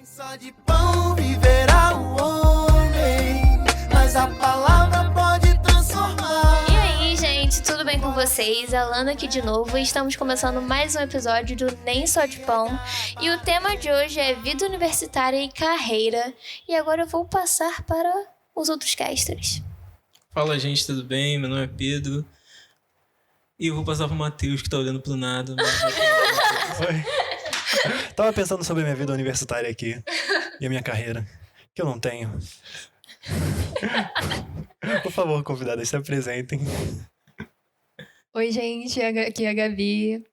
Só de pão viverá o homem, mas a palavra pode transformar. E aí, gente, tudo bem com vocês? A Lana aqui de novo e estamos começando mais um episódio do Nem Só de Pão. E o tema de hoje é vida universitária e carreira. E agora eu vou passar para os outros casters. Fala, gente, tudo bem? Meu nome é Pedro. E eu vou passar pro Matheus, que tá olhando pro nada. Oi. Tava pensando sobre a minha vida universitária aqui e a minha carreira, que eu não tenho. Por favor, convidadas, se apresentem. Oi, gente, aqui é a Gabi.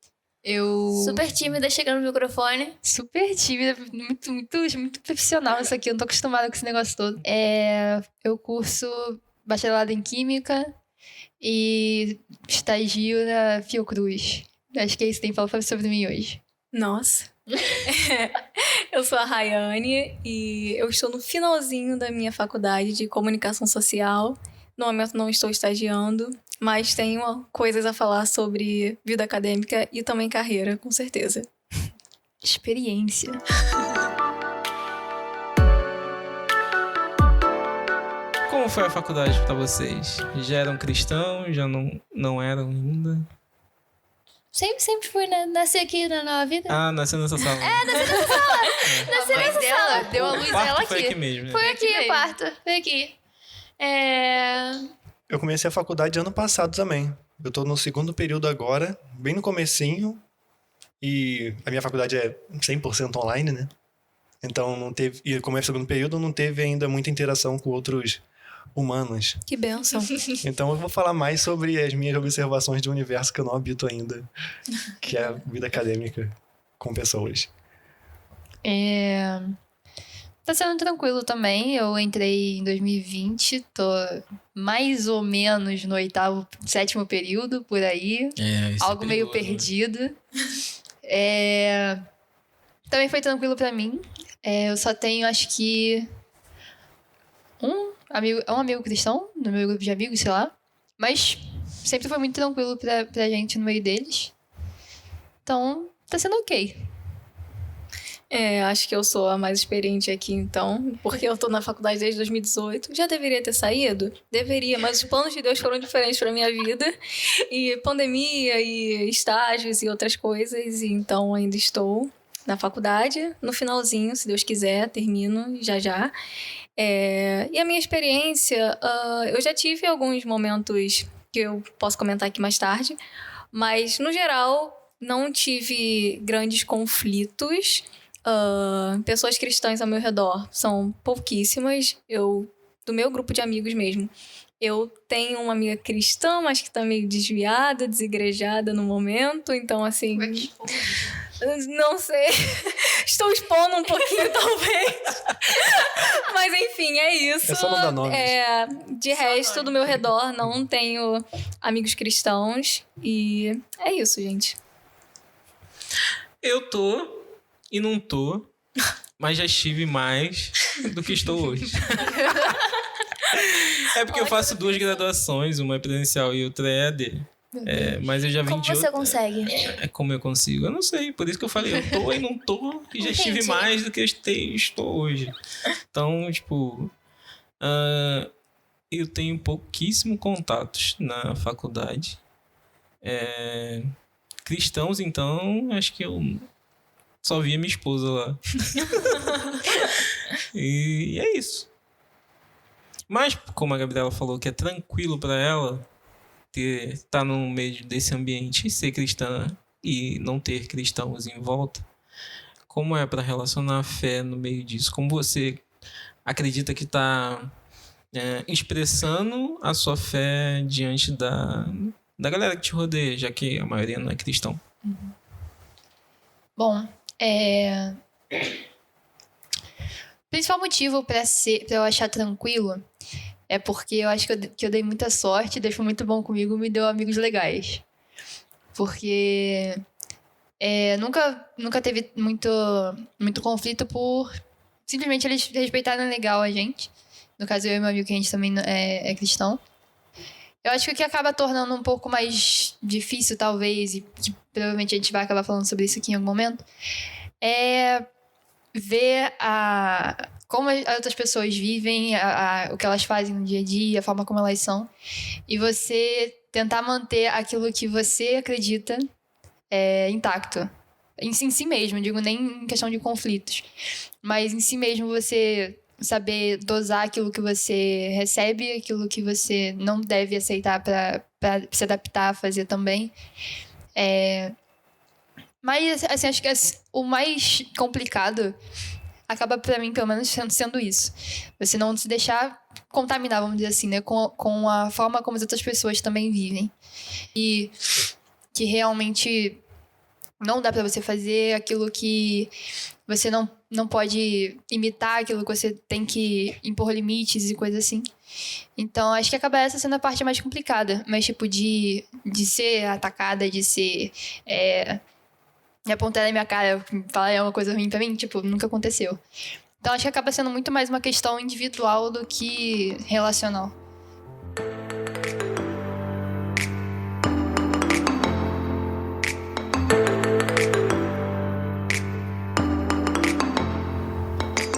Eu... Super tímida, chegando no microfone. Super tímida, muito profissional isso aqui, eu não tô acostumada com esse negócio todo. Eu curso bacharelado em Química e estagio na Fiocruz. Acho que é isso que tem que falar sobre mim hoje. Nossa. Eu sou a Rayane e eu estou no finalzinho da minha faculdade de comunicação social. No momento não estou estagiando, mas tenho coisas a falar sobre vida acadêmica e também carreira, com certeza. Experiência. Como foi a faculdade pra vocês? Já eram cristãos? Já não eram ainda? Sempre fui, né? Nasci aqui na nova vida. Ah, nasceu nessa sala. Nasci nessa sala. Deu a O luz quarto dela foi aqui aqui. mesmo, né? Foi aqui aqui o mesmo. quarto. Foi aqui. Eu comecei a faculdade ano passado também. Eu tô no segundo período agora, bem no comecinho. E a minha faculdade é 100% online, né? Então não teve... E como é o segundo período, não teve ainda muita interação com outros humanos. Que bênção. Então eu vou falar mais sobre as minhas observações de um universo que eu não habito ainda, que é a vida acadêmica com pessoas. Tá sendo tranquilo também. Eu entrei em 2020, tô mais ou menos no sétimo período, por aí. Isso Algo é meio perigoso, perdido. Também foi tranquilo pra mim. Eu só tenho, acho que, um amigo cristão no meu grupo de amigos, sei lá. Mas sempre foi muito tranquilo pra gente no meio deles. Então, tá sendo ok. Acho que eu sou a mais experiente aqui, então, porque eu tô na faculdade desde 2018. Já deveria ter saído? Deveria, mas os planos de Deus foram diferentes pra minha vida. E pandemia, e estágios, e outras coisas. E então, ainda estou na faculdade. No finalzinho, se Deus quiser, termino já. E a minha experiência, eu já tive alguns momentos que eu posso comentar aqui mais tarde. Mas, no geral, não tive grandes conflitos. Pessoas cristãs ao meu redor são pouquíssimas. Do meu grupo de amigos mesmo, eu tenho uma amiga cristã, mas que tá meio desviada, desigrejada no momento. Então, assim, não sei. Estou expondo um pouquinho, talvez. Mas, enfim, é isso. É só não dar nomes. De resto, do meu redor, não tenho amigos cristãos. E é isso, gente. Eu tô e não tô, mas já estive mais do que estou hoje. É porque eu faço 2 graduações, uma é presencial e outra é EAD. Mas eu já vim Como de você outra. consegue? Como eu consigo? Eu não sei, por isso que eu falei, eu tô e não tô, e já estive Entendi. mais do que eu estou hoje. Então, tipo, eu tenho pouquíssimos contatos na faculdade. Cristãos, então, acho que eu só via minha esposa lá. E é isso. Mas, como a Gabriela falou que é tranquilo pra ela estar no meio desse ambiente e ser cristã e não ter cristãos em volta, como é pra relacionar a fé no meio disso? Como você acredita que tá expressando a sua fé diante da galera que te rodeia, já que a maioria não é cristão? Bom, o principal motivo pra eu achar tranquilo é porque eu acho que eu dei muita sorte, Deus foi muito bom comigo, me deu amigos legais. Porque nunca teve muito conflito por simplesmente eles respeitarem legal a gente. No caso, eu e meu amigo, que a gente também é cristão. Eu acho que o que acaba tornando um pouco mais difícil, talvez, e que provavelmente a gente vai acabar falando sobre isso aqui em algum momento, é ver como as outras pessoas vivem, o que elas fazem no dia a dia, a forma como elas são, e você tentar manter aquilo que você acredita intacto. Em si mesmo, digo nem em questão de conflitos, mas em si mesmo você saber dosar aquilo que você recebe, aquilo que você não deve aceitar para se adaptar a fazer também. Mas, assim, acho que o mais complicado acaba, pra mim, pelo menos, sendo isso. Você não se deixar contaminar, vamos dizer assim, né? Com a forma como as outras pessoas também vivem. E que realmente não dá pra você fazer aquilo que você não pode imitar, aquilo que você tem que impor limites e coisas assim. Então, acho que acaba essa sendo a parte mais complicada. Mas, tipo, de ser atacada, de ser... me apontar na minha cara, falar uma coisa ruim pra mim, tipo, nunca aconteceu. Então, acho que acaba sendo muito mais uma questão individual do que relacional.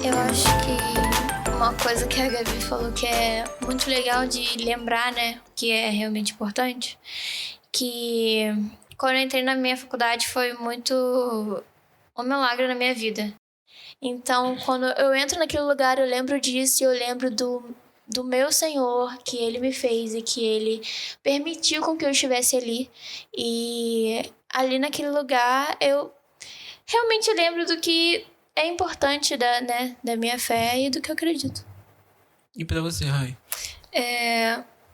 Eu acho que uma coisa que a Gabi falou que é muito legal de lembrar, né, que é realmente importante, que quando eu entrei na minha faculdade foi muito um milagre na minha vida. Então, quando eu entro naquele lugar, eu lembro disso e eu lembro do meu Senhor, que Ele me fez e que Ele permitiu com que eu estivesse ali. E ali naquele lugar, eu realmente lembro do que é importante da minha fé e do que eu acredito. E pra você, Rai?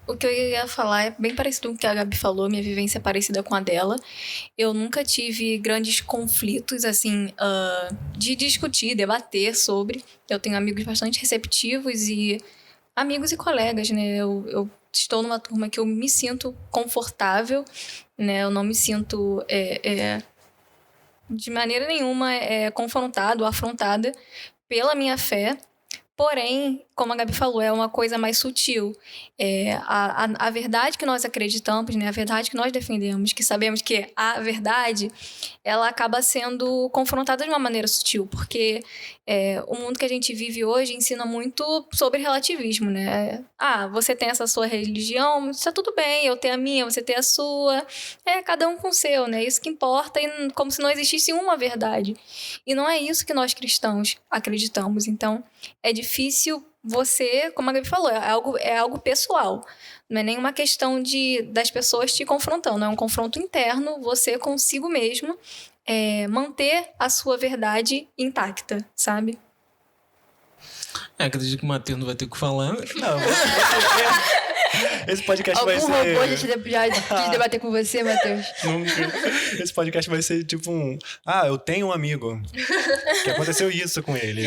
O que eu ia falar é bem parecido com o que a Gabi falou, minha vivência é parecida com a dela. Eu nunca tive grandes conflitos, assim, de discutir, debater sobre. Eu tenho amigos bastante receptivos e amigos e colegas, né? Eu estou numa turma que eu me sinto confortável, né? Eu não me sinto de maneira nenhuma confrontada ou afrontada pela minha fé. Porém, como a Gabi falou, é uma coisa mais sutil. A verdade que nós acreditamos, né? A verdade que nós defendemos, que sabemos que a verdade, ela acaba sendo confrontada de uma maneira sutil, porque o mundo que a gente vive hoje ensina muito sobre relativismo, né? Você tem essa sua religião, isso é tudo bem, eu tenho a minha, você tem a sua. Cada um com o seu, né? Isso que importa, como se não existisse uma verdade. E não é isso que nós cristãos acreditamos. Então, é difícil você, como a Gabi falou, é algo pessoal. Não é nenhuma questão das pessoas te confrontando. É um confronto interno, você consigo mesmo manter a sua verdade intacta, sabe? Acredito que o Matheus não vai ter o que falar. Não, esse podcast vai Algum ser... robô já quis debater com você, Matheus? Nunca. Esse podcast vai ser tipo eu tenho um amigo que aconteceu isso com ele.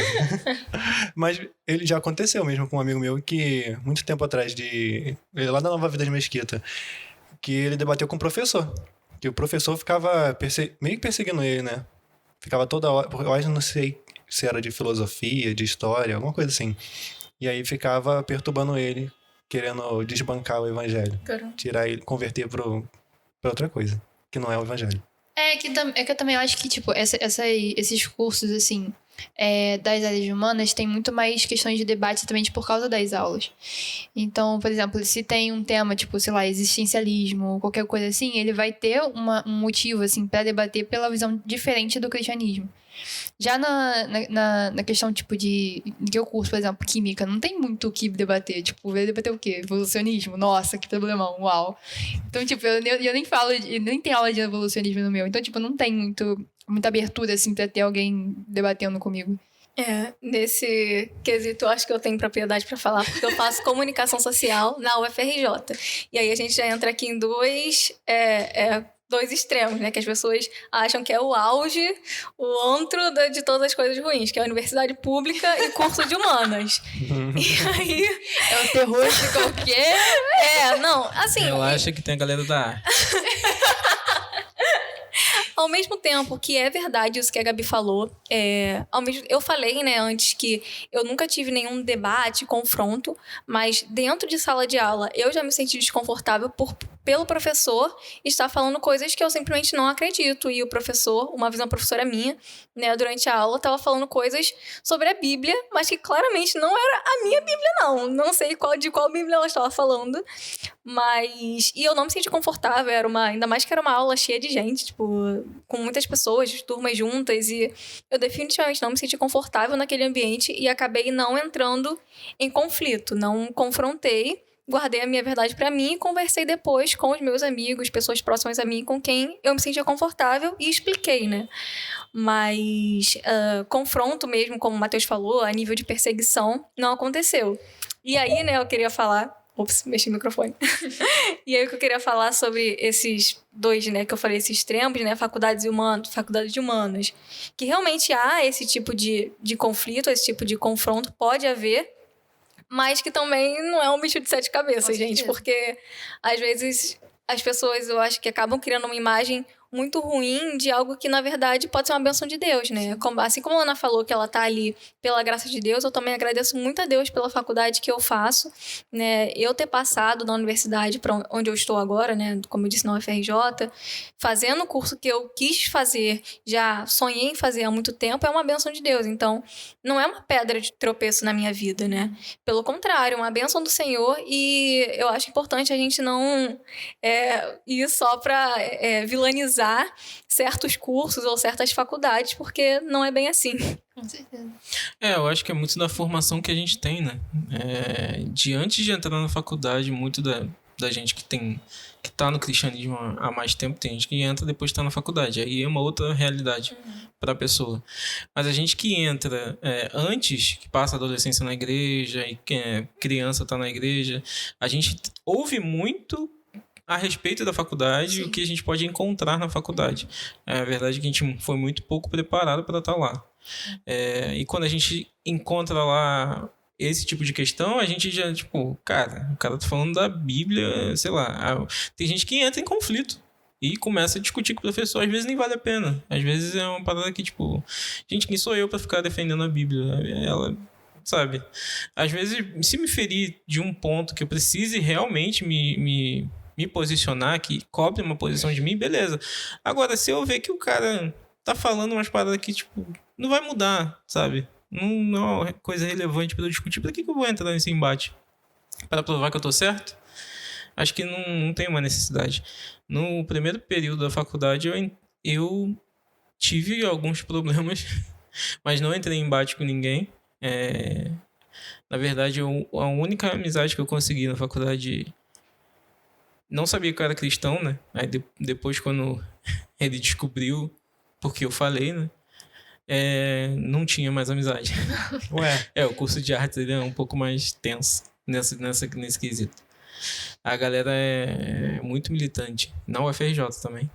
Mas ele já aconteceu mesmo com um amigo meu que, muito tempo atrás, lá da Nova Vida de Mesquita, que ele debateu com o professor. Que o professor ficava meio que perseguindo ele, né? Ficava toda hora... Eu não sei se era de filosofia, de história, alguma coisa assim. E aí ficava perturbando ele, querendo desbancar o evangelho. Caramba. Tirar ele, converter pra outra coisa, que não é o evangelho. É que eu também acho que, tipo, esses cursos, assim, das áreas humanas tem muito mais questões de debate exatamente por causa das aulas. Então, por exemplo, se tem um tema, tipo, sei lá, existencialismo, qualquer coisa assim, ele vai ter um motivo, assim, pra debater pela visão diferente do cristianismo. Já na questão, tipo, de que eu curso, por exemplo, química, não tem muito o que debater. Tipo, vai debater o quê? Evolucionismo? Nossa, que problemão, uau. Então, tipo, eu nem falo, nem tem aula de evolucionismo no meu. Então, tipo, não tem muita abertura, assim, pra ter alguém debatendo comigo. Nesse quesito, eu acho que eu tenho propriedade para falar, porque eu faço comunicação social na UFRJ. E aí a gente já entra aqui em dois extremos, né? Que as pessoas acham que é o auge, o antro de todas as coisas ruins, que é a universidade pública e curso de humanas. E aí... É o terror de qualquer... não, assim... Eu acho que tem a galera da arte. Ao mesmo tempo que é verdade isso que a Gabi falou, eu falei, né, antes que eu nunca tive nenhum debate, confronto, mas dentro de sala de aula eu já me senti desconfortável pelo professor estar falando coisas que eu simplesmente não acredito. E o professor, uma vez uma professora minha, né, durante a aula, estava falando coisas sobre a Bíblia, mas que claramente não era a minha Bíblia, não. Não sei de qual Bíblia ela estava falando. Mas... E eu não me senti confortável, ainda mais que era uma aula cheia de gente, tipo, com muitas pessoas, turmas juntas, e eu definitivamente não me senti confortável naquele ambiente e acabei não entrando em conflito, não confrontei, guardei a minha verdade pra mim e conversei depois com os meus amigos, pessoas próximas a mim, com quem eu me sentia confortável e expliquei, né? Mas confronto mesmo, como o Matheus falou, a nível de perseguição, não aconteceu. E aí, né, eu queria falar... Ops, mexi no microfone. E aí o que eu queria falar sobre esses dois, né, que eu falei, esses extremos, né, faculdade de humanos, que realmente há esse tipo de conflito, esse tipo de confronto, pode haver, mas que também não é um bicho de sete cabeças, gente, porque às vezes as pessoas, eu acho que acabam criando uma imagem muito ruim de algo que, na verdade, pode ser uma bênção de Deus, né? Assim como a Ana falou que ela tá ali pela graça de Deus, eu também agradeço muito a Deus pela faculdade que eu faço, né? Eu ter passado na universidade para onde eu estou agora, né? Como eu disse, na UFRJ, fazendo o curso que eu quis fazer, já sonhei em fazer há muito tempo, é uma bênção de Deus. Então, não é uma pedra de tropeço na minha vida, né? Pelo contrário, uma bênção do Senhor, e eu acho importante a gente não ir só para vilanizar certos cursos ou certas faculdades, porque não é bem assim. Com certeza. Eu acho que é muito da formação que a gente tem, né? Antes de entrar na faculdade, muito da gente que tá no cristianismo há mais tempo, tem gente que entra depois de estar na faculdade. Aí é uma outra realidade para a pessoa. Mas a gente que entra antes, que passa a adolescência na igreja, e que é criança tá na igreja, a gente ouve muito a respeito da faculdade e o que a gente pode encontrar na faculdade. A verdade é que a gente foi muito pouco preparado para estar lá. E quando a gente encontra lá esse tipo de questão, a gente já, tipo, cara, o cara tá falando da Bíblia, sei lá. Tem gente que entra em conflito e começa a discutir com o professor. Às vezes nem vale a pena. Às vezes é uma parada que, tipo, gente, quem sou eu para ficar defendendo a Bíblia? Ela... Sabe? Às vezes, se me ferir de um ponto que eu precise realmente me posicionar, que cobre uma posição de mim, beleza. Agora, se eu ver que o cara tá falando umas paradas que, tipo, não vai mudar, sabe? Não é uma coisa relevante pra eu discutir, pra que eu vou entrar nesse embate? Para provar que eu tô certo? Acho que não tem uma necessidade. No primeiro período da faculdade, eu tive alguns problemas, mas não entrei em embate com ninguém. Na verdade, a única amizade que eu consegui na faculdade... Não sabia que eu era cristão, né? Aí depois, quando ele descobriu, porque eu falei, né? Não tinha mais amizade. Ué. O curso de artes ele é um pouco mais tenso nesse quesito. A galera é muito militante. Na UFRJ também.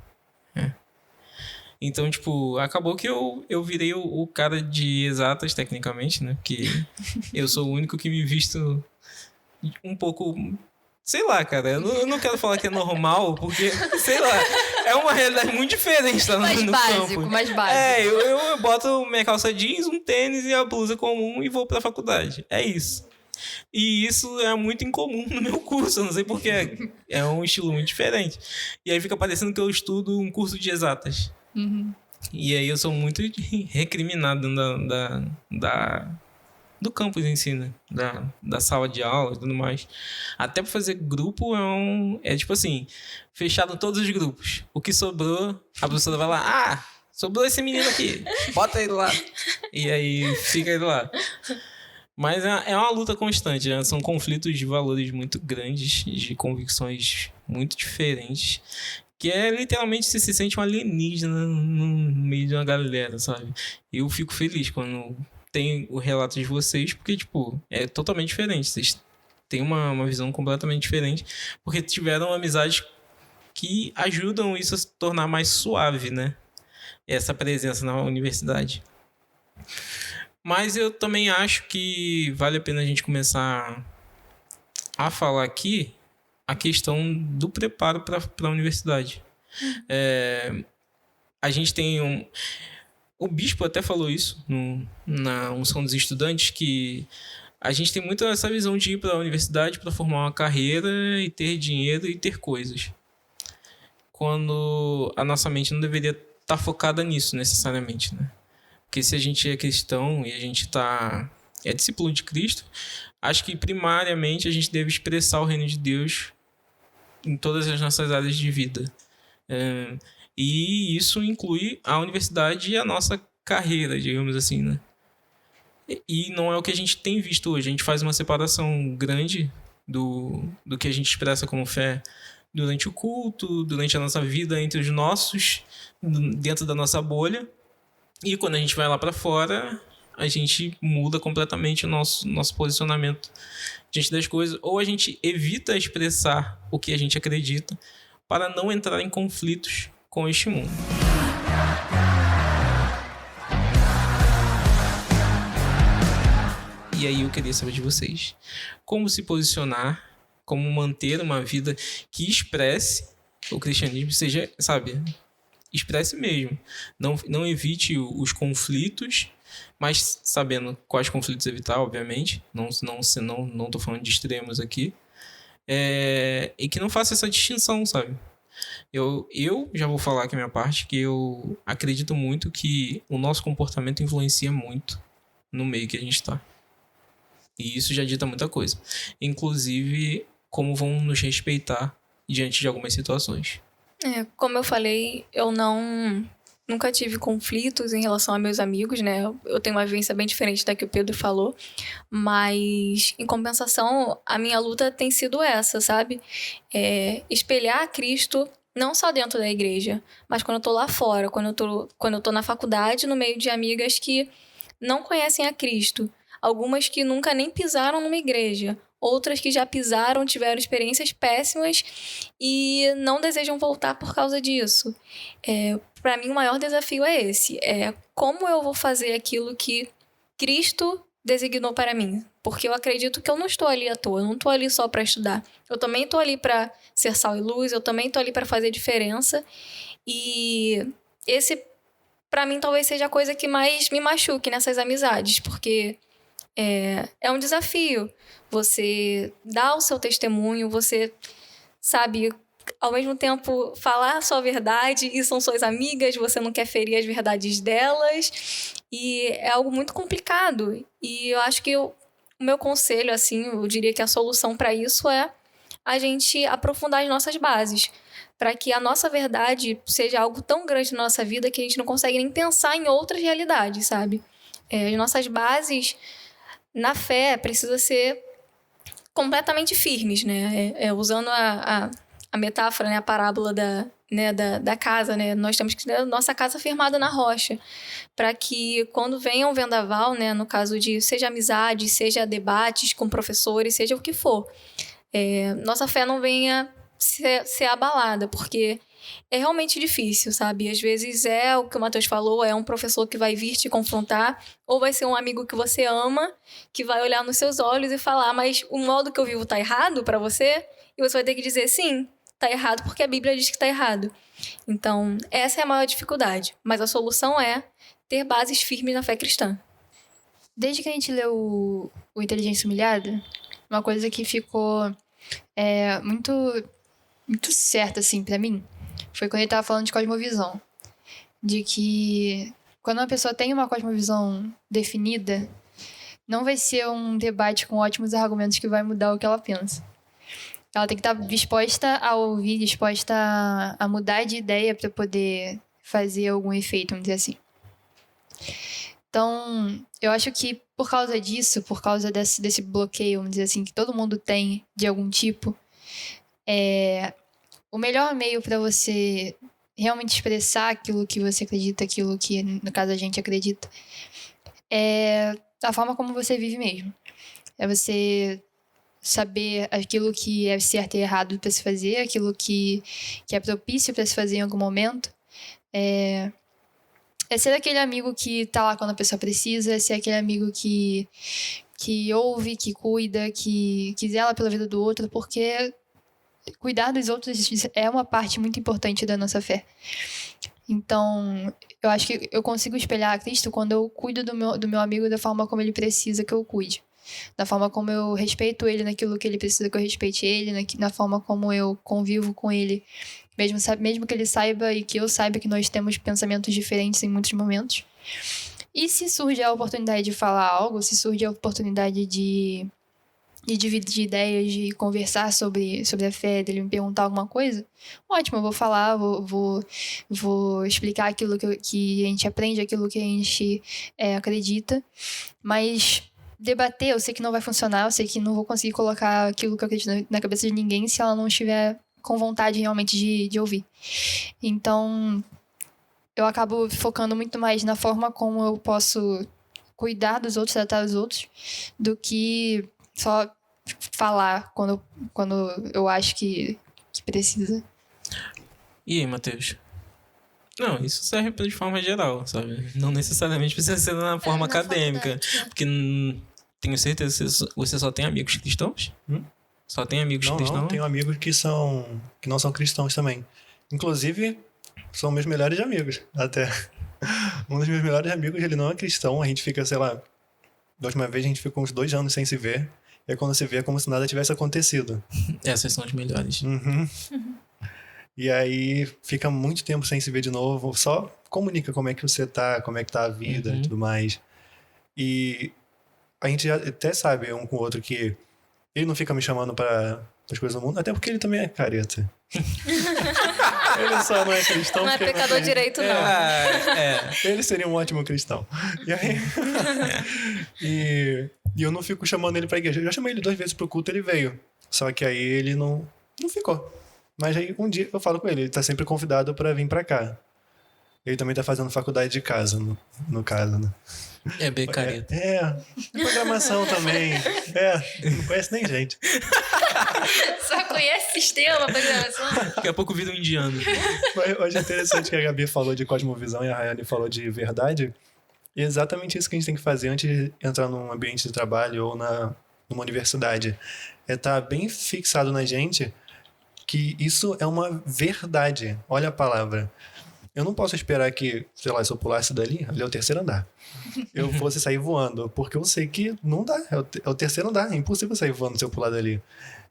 Então, tipo, acabou que eu virei o cara de exatas, tecnicamente, né? Porque eu sou o único que me visto um pouco... Sei lá, cara, eu não quero falar que é normal, porque, sei lá, é uma realidade muito diferente lá no campo. Mais básico. Eu boto minha calça jeans, um tênis e a blusa comum e vou pra faculdade. É isso. E isso é muito incomum no meu curso, eu não sei porquê. É um estilo muito diferente. E aí fica parecendo que eu estudo um curso de exatas. Uhum. E aí eu sou muito recriminado do campus em si, né? Da sala de aula e tudo mais. Até pra fazer grupo é tipo assim, fechado todos os grupos. O que sobrou, a professora vai lá, sobrou esse menino aqui, bota ele lá. E aí fica ele lá. Mas é uma luta constante, né? São conflitos de valores muito grandes, de convicções muito diferentes, que literalmente você se sente um alienígena no meio de uma galera, sabe? Eu fico feliz quando tem o relato de vocês, porque, tipo, é totalmente diferente. Vocês têm uma visão completamente diferente, porque tiveram amizades que ajudam isso a se tornar mais suave, né? Essa presença na universidade. Mas eu também acho que vale a pena a gente começar a falar aqui a questão do preparo para a universidade. A gente tem o bispo até falou isso na unção dos estudantes, que A gente tem muito essa visão de ir para a universidade para formar uma carreira e ter dinheiro e ter coisas. Quando a nossa mente não deveria estar focada nisso necessariamente, né? Porque se a gente é cristão e a gente é discípulo de Cristo, acho que primariamente a gente deve expressar o reino de Deus em todas as nossas áreas de vida. E isso inclui a universidade e a nossa carreira, digamos assim, né? E não é o que a gente tem visto hoje. A gente faz uma separação grande do que a gente expressa como fé durante o culto, durante a nossa vida entre os nossos, dentro da nossa bolha. E quando a gente vai lá para fora, a gente muda completamente o nosso posicionamento diante das coisas. Ou a gente evita expressar o que a gente acredita para não entrar em conflitos com este mundo. E aí eu queria saber de vocês. Como se posicionar, como manter uma vida que expresse o cristianismo, seja, sabe, expresse mesmo. Não evite os conflitos, mas sabendo quais conflitos evitar, obviamente. Não tô falando de extremos aqui. E que não faça essa distinção, sabe? Eu já vou falar aqui a minha parte, que eu acredito muito que o nosso comportamento influencia muito no meio que a gente está. E isso já dita muita coisa. Inclusive, como vão nos respeitar diante de algumas situações. Como eu falei, eu nunca tive conflitos em relação a meus amigos, né? Eu tenho uma vivência bem diferente da que o Pedro falou. Mas, em compensação, a minha luta tem sido essa, sabe? Espelhar Cristo não só dentro da igreja, mas quando eu tô lá fora, quando eu tô na faculdade, no meio de amigas que não conhecem a Cristo. Algumas que nunca nem pisaram numa igreja. Outras que já pisaram, tiveram experiências péssimas e não desejam voltar por causa disso. Para mim, o maior desafio é esse. Como eu vou fazer aquilo que Cristo designou para mim? Porque eu acredito que eu não estou ali à toa. Eu não estou ali só para estudar. Eu também estou ali para ser sal e luz. Eu também estou ali para fazer diferença. E esse, para mim, talvez seja a coisa que mais me machuque nessas amizades. Porque é um desafio. Você dá o seu testemunho, você, sabe, ao mesmo tempo falar a sua verdade e são suas amigas, você não quer ferir as verdades delas. E é algo muito complicado. E eu acho que o meu conselho, assim, eu diria que a solução para isso é a gente aprofundar as nossas bases. Para que a nossa verdade seja algo tão grande na nossa vida que a gente não consegue nem pensar em outras realidades, sabe? As nossas bases na fé precisa ser completamente firmes, né? Usando a metáfora, né? A parábola da casa, né? Nós temos que ter a nossa casa firmada na rocha, para que quando venha um vendaval, né? No caso de seja amizade, seja debates com professores, seja o que for, nossa fé não venha ser abalada, porque é realmente difícil, sabe? Às vezes é o que o Matheus falou, é um professor que vai vir te confrontar, ou vai ser um amigo que você ama, que vai olhar nos seus olhos e falar, mas o modo que eu vivo tá errado pra você? E você vai ter que dizer, sim, tá errado porque a Bíblia diz que tá errado. Então, essa é a maior dificuldade. Mas a solução é ter bases firmes na fé cristã. Desde que a gente leu o Inteligência Humilhada, uma coisa que ficou muito, muito certa, assim, pra mim, foi quando ele tava falando de cosmovisão. De que quando uma pessoa tem uma cosmovisão definida, não vai ser um debate com ótimos argumentos que vai mudar o que ela pensa. Ela tem que estar disposta a ouvir, disposta a mudar de ideia para poder fazer algum efeito, vamos dizer assim. Então, eu acho que por causa disso, por causa desse bloqueio, vamos dizer assim, que todo mundo tem de algum tipo, o melhor meio para você realmente expressar aquilo que você acredita, aquilo que, no caso, a gente acredita, é a forma como você vive mesmo. É você saber aquilo que é certo e errado para se fazer, aquilo que é propício para se fazer em algum momento. É ser aquele amigo que tá lá quando a pessoa precisa, é ser aquele amigo que ouve, que cuida, que zela pela vida do outro, porque cuidar dos outros é uma parte muito importante da nossa fé. Então, eu acho que eu consigo espelhar a Cristo quando eu cuido do meu amigo da forma como ele precisa que eu cuide. na forma como eu respeito ele naquilo que ele precisa que eu respeite ele, na forma como eu convivo com ele, mesmo que ele saiba e que eu saiba que nós temos pensamentos diferentes em muitos momentos. E se surge a oportunidade de falar algo, se surge a oportunidade de dividir ideias, de conversar sobre a fé, dele me perguntar alguma coisa, ótimo, eu vou falar, vou explicar aquilo que a gente aprende, aquilo que a gente acredita, mas debater, eu sei que não vai funcionar, eu sei que não vou conseguir colocar aquilo que eu acredito na cabeça de ninguém se ela não estiver com vontade realmente de ouvir. Então, eu acabo focando muito mais na forma como eu posso cuidar dos outros, tratar os outros, do que só falar quando eu acho que precisa. E aí, Matheus? Não, isso serve de forma geral, sabe? Não necessariamente precisa ser na forma acadêmica. Porque tenho certeza que você só tem amigos cristãos? Só tem amigos cristãos? Não, tenho amigos que não são cristãos também. Inclusive, são meus melhores amigos, até. Um dos meus melhores amigos, ele não é cristão. A gente fica, sei lá, da última vez a gente ficou uns 2 anos sem se ver. E aí, quando se vê, é como se nada tivesse acontecido. Essas são as melhores. E aí, fica muito tempo sem se ver de novo. Só comunica como é que você tá, como é que tá a vida e tudo mais. E a gente já até sabe um com o outro que ele não fica me chamando para as coisas do mundo, até porque ele também é careta. Ele só não é cristão. Não é pecador direito, não. Ele seria um ótimo cristão. E aí... e eu não fico chamando ele pra igreja. Eu já chamei ele 2 vezes pro culto, ele veio. Só que aí ele não ficou. Mas aí um dia eu falo com ele tá sempre convidado pra vir pra cá. Ele também tá fazendo faculdade de casa, no caso, né? É bem careta. Programação também. Não conhece nem gente. Só conhece sistema, programação. Daqui a pouco vira um indiano. Hoje é interessante que a Gabi falou de cosmovisão e a Rayane falou de verdade. E é exatamente isso que a gente tem que fazer antes de entrar num ambiente de trabalho ou numa universidade. É estar bem fixado na gente que isso é uma verdade. Olha a palavra. Eu não posso esperar que, sei lá, se eu pulasse ali é o 3º andar, eu fosse sair voando, porque eu sei que não dá, é o 3º andar, é impossível sair voando se eu pular dali.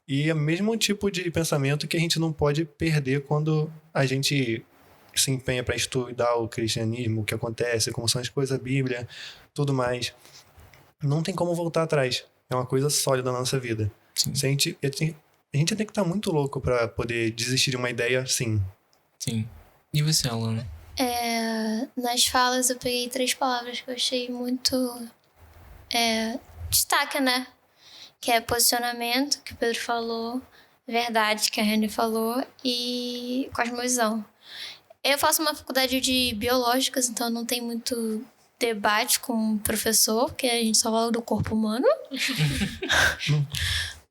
E é o mesmo tipo de pensamento que a gente não pode perder quando a gente se empenha para estudar o cristianismo, o que acontece, como são as coisas da Bíblia, tudo mais. Não tem como voltar atrás, é uma coisa sólida na nossa vida. Se a gente tem que estar muito louco para poder desistir de uma ideia assim. Sim. E você, Alana? Nas falas eu peguei 3 palavras que eu achei muito destaque, né? Que é posicionamento, que o Pedro falou, verdade, que a Rani falou, e cosmovisão. Eu faço uma faculdade de biológicas, então não tem muito debate com o professor, porque a gente só fala do corpo humano.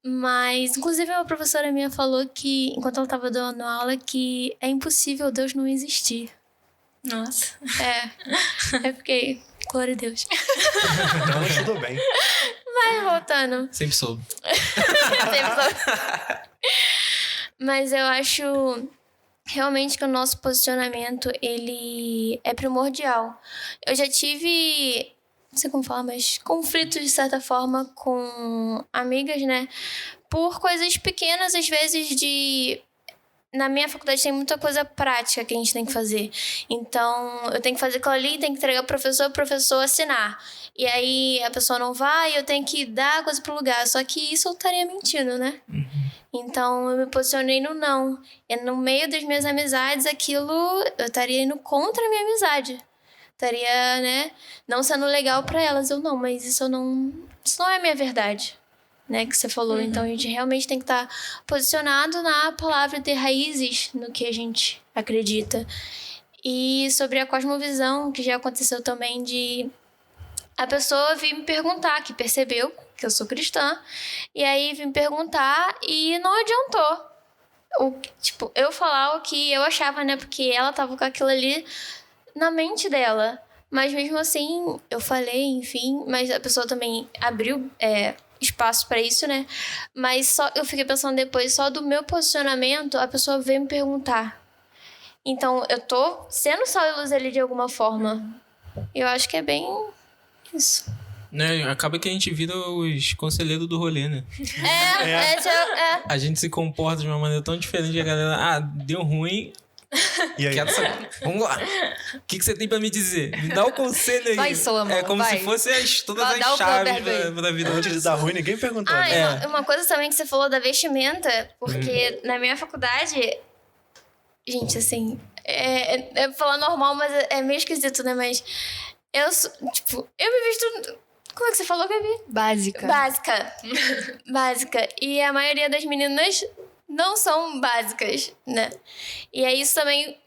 Mas, inclusive, uma professora minha falou que, enquanto ela estava dando aula, que é impossível Deus não existir. Nossa. Eu fiquei, glória a Deus. Então, tudo bem. Mas, voltando. Sempre soube. Mas eu acho realmente que o nosso posicionamento, ele é primordial. Eu já tive... não sei como falar, mas conflitos, de certa forma, com amigas, né? Por coisas pequenas, às vezes, na minha faculdade tem muita coisa prática que a gente tem que fazer. Então, eu tenho que fazer aquilo ali, tenho que entregar pro professor, o professor assinar. E aí, a pessoa não vai, eu tenho que dar a coisa pro lugar. Só que isso eu estaria mentindo, né? Então, eu me posicionei no não. E no meio das minhas amizades, aquilo, eu estaria indo contra a minha amizade. Estaria, né, não sendo legal pra elas. Eu não, mas isso não é a minha verdade, né, que você falou. Então a gente realmente tem que estar posicionado na palavra, ter raízes no que a gente acredita. E sobre a cosmovisão, que já aconteceu também, de a pessoa vir me perguntar, que percebeu que eu sou cristã, e aí vir me perguntar e não adiantou. Eu falar o que eu achava, né, porque ela tava com aquilo ali na mente dela. Mas mesmo assim, eu falei, enfim, mas a pessoa também abriu espaço pra isso, né? Mas eu fiquei pensando depois, só do meu posicionamento, a pessoa veio me perguntar. Então, eu tô sendo sal e luz ali de alguma forma. Eu acho que é bem isso. Né? Acaba que a gente vira os conselheiros do rolê, né? A gente se comporta de uma maneira tão diferente que a galera, deu ruim, E aí, quero saber. Vamos lá. O que você tem pra me dizer? Me dá o conselho aí. Vai, Solomon, É como vai. se fossem todas Vai, dá as o chaves provérbio aí. pra vida da antes de pessoa. dar ruim, ninguém perguntou. Ah, né? e uma coisa também que você falou da vestimenta, porque na minha faculdade, gente, assim, é falar normal, mas é meio esquisito, né? Mas eu me visto. Como é que você falou, Gabi? Básica. Básica. E a maioria das meninas não são básicas, né? E aí isso também,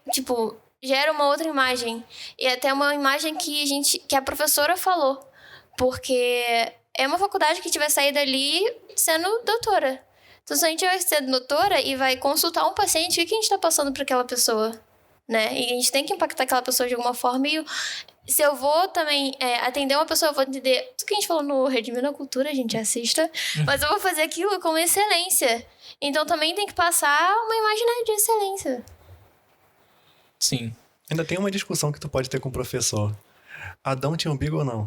gera uma outra imagem. E até uma imagem que a professora falou. Porque é uma faculdade que a gente vai sair dali sendo doutora. Então, se a gente vai ser doutora e vai consultar um paciente, o que a gente tá passando pra aquela pessoa? Né? E a gente tem que impactar aquela pessoa de alguma forma. E se eu vou também atender uma pessoa, eu vou entender tudo que a gente falou no Redimindo a Cultura, a gente assista. Mas eu vou fazer aquilo com excelência. Então também tem que passar uma imagem, né, de excelência. Sim. Ainda tem uma discussão que tu pode ter com o professor. Adão tinha umbigo ou não?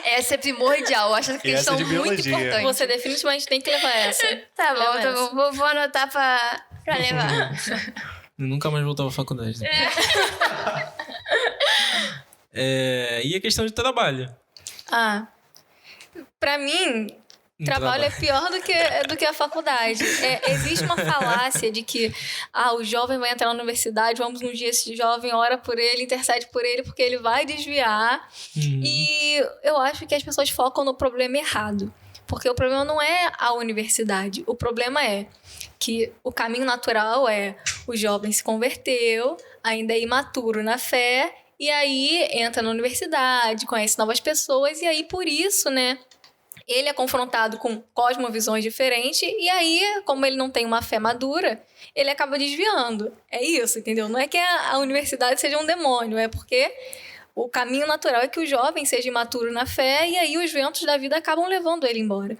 Essa é primordial. Eu acho que eles Essa é são de muito biologia. importantes. Você definitivamente tem que levar essa. Tá Leva bom, tá essa. bom. Vou anotar pra levar. Eu nunca mais voltava à faculdade. Né? E a questão de trabalho. Pra mim, trabalho é pior do que a faculdade. Existe uma falácia de que o jovem vai entrar na universidade, vamos um dia esse jovem, ora por ele, intercede por ele, porque ele vai desviar. E eu acho que as pessoas focam no problema errado. Porque o problema não é a universidade. O problema é que o caminho natural é o jovem se converteu, ainda é imaturo na fé, e aí entra na universidade, conhece novas pessoas, e aí por isso, né, ele é confrontado com cosmovisões diferentes, e aí, como ele não tem uma fé madura, ele acaba desviando. É isso, entendeu? Não é que a universidade seja um demônio, é porque o caminho natural é que o jovem seja imaturo na fé, e aí os ventos da vida acabam levando ele embora.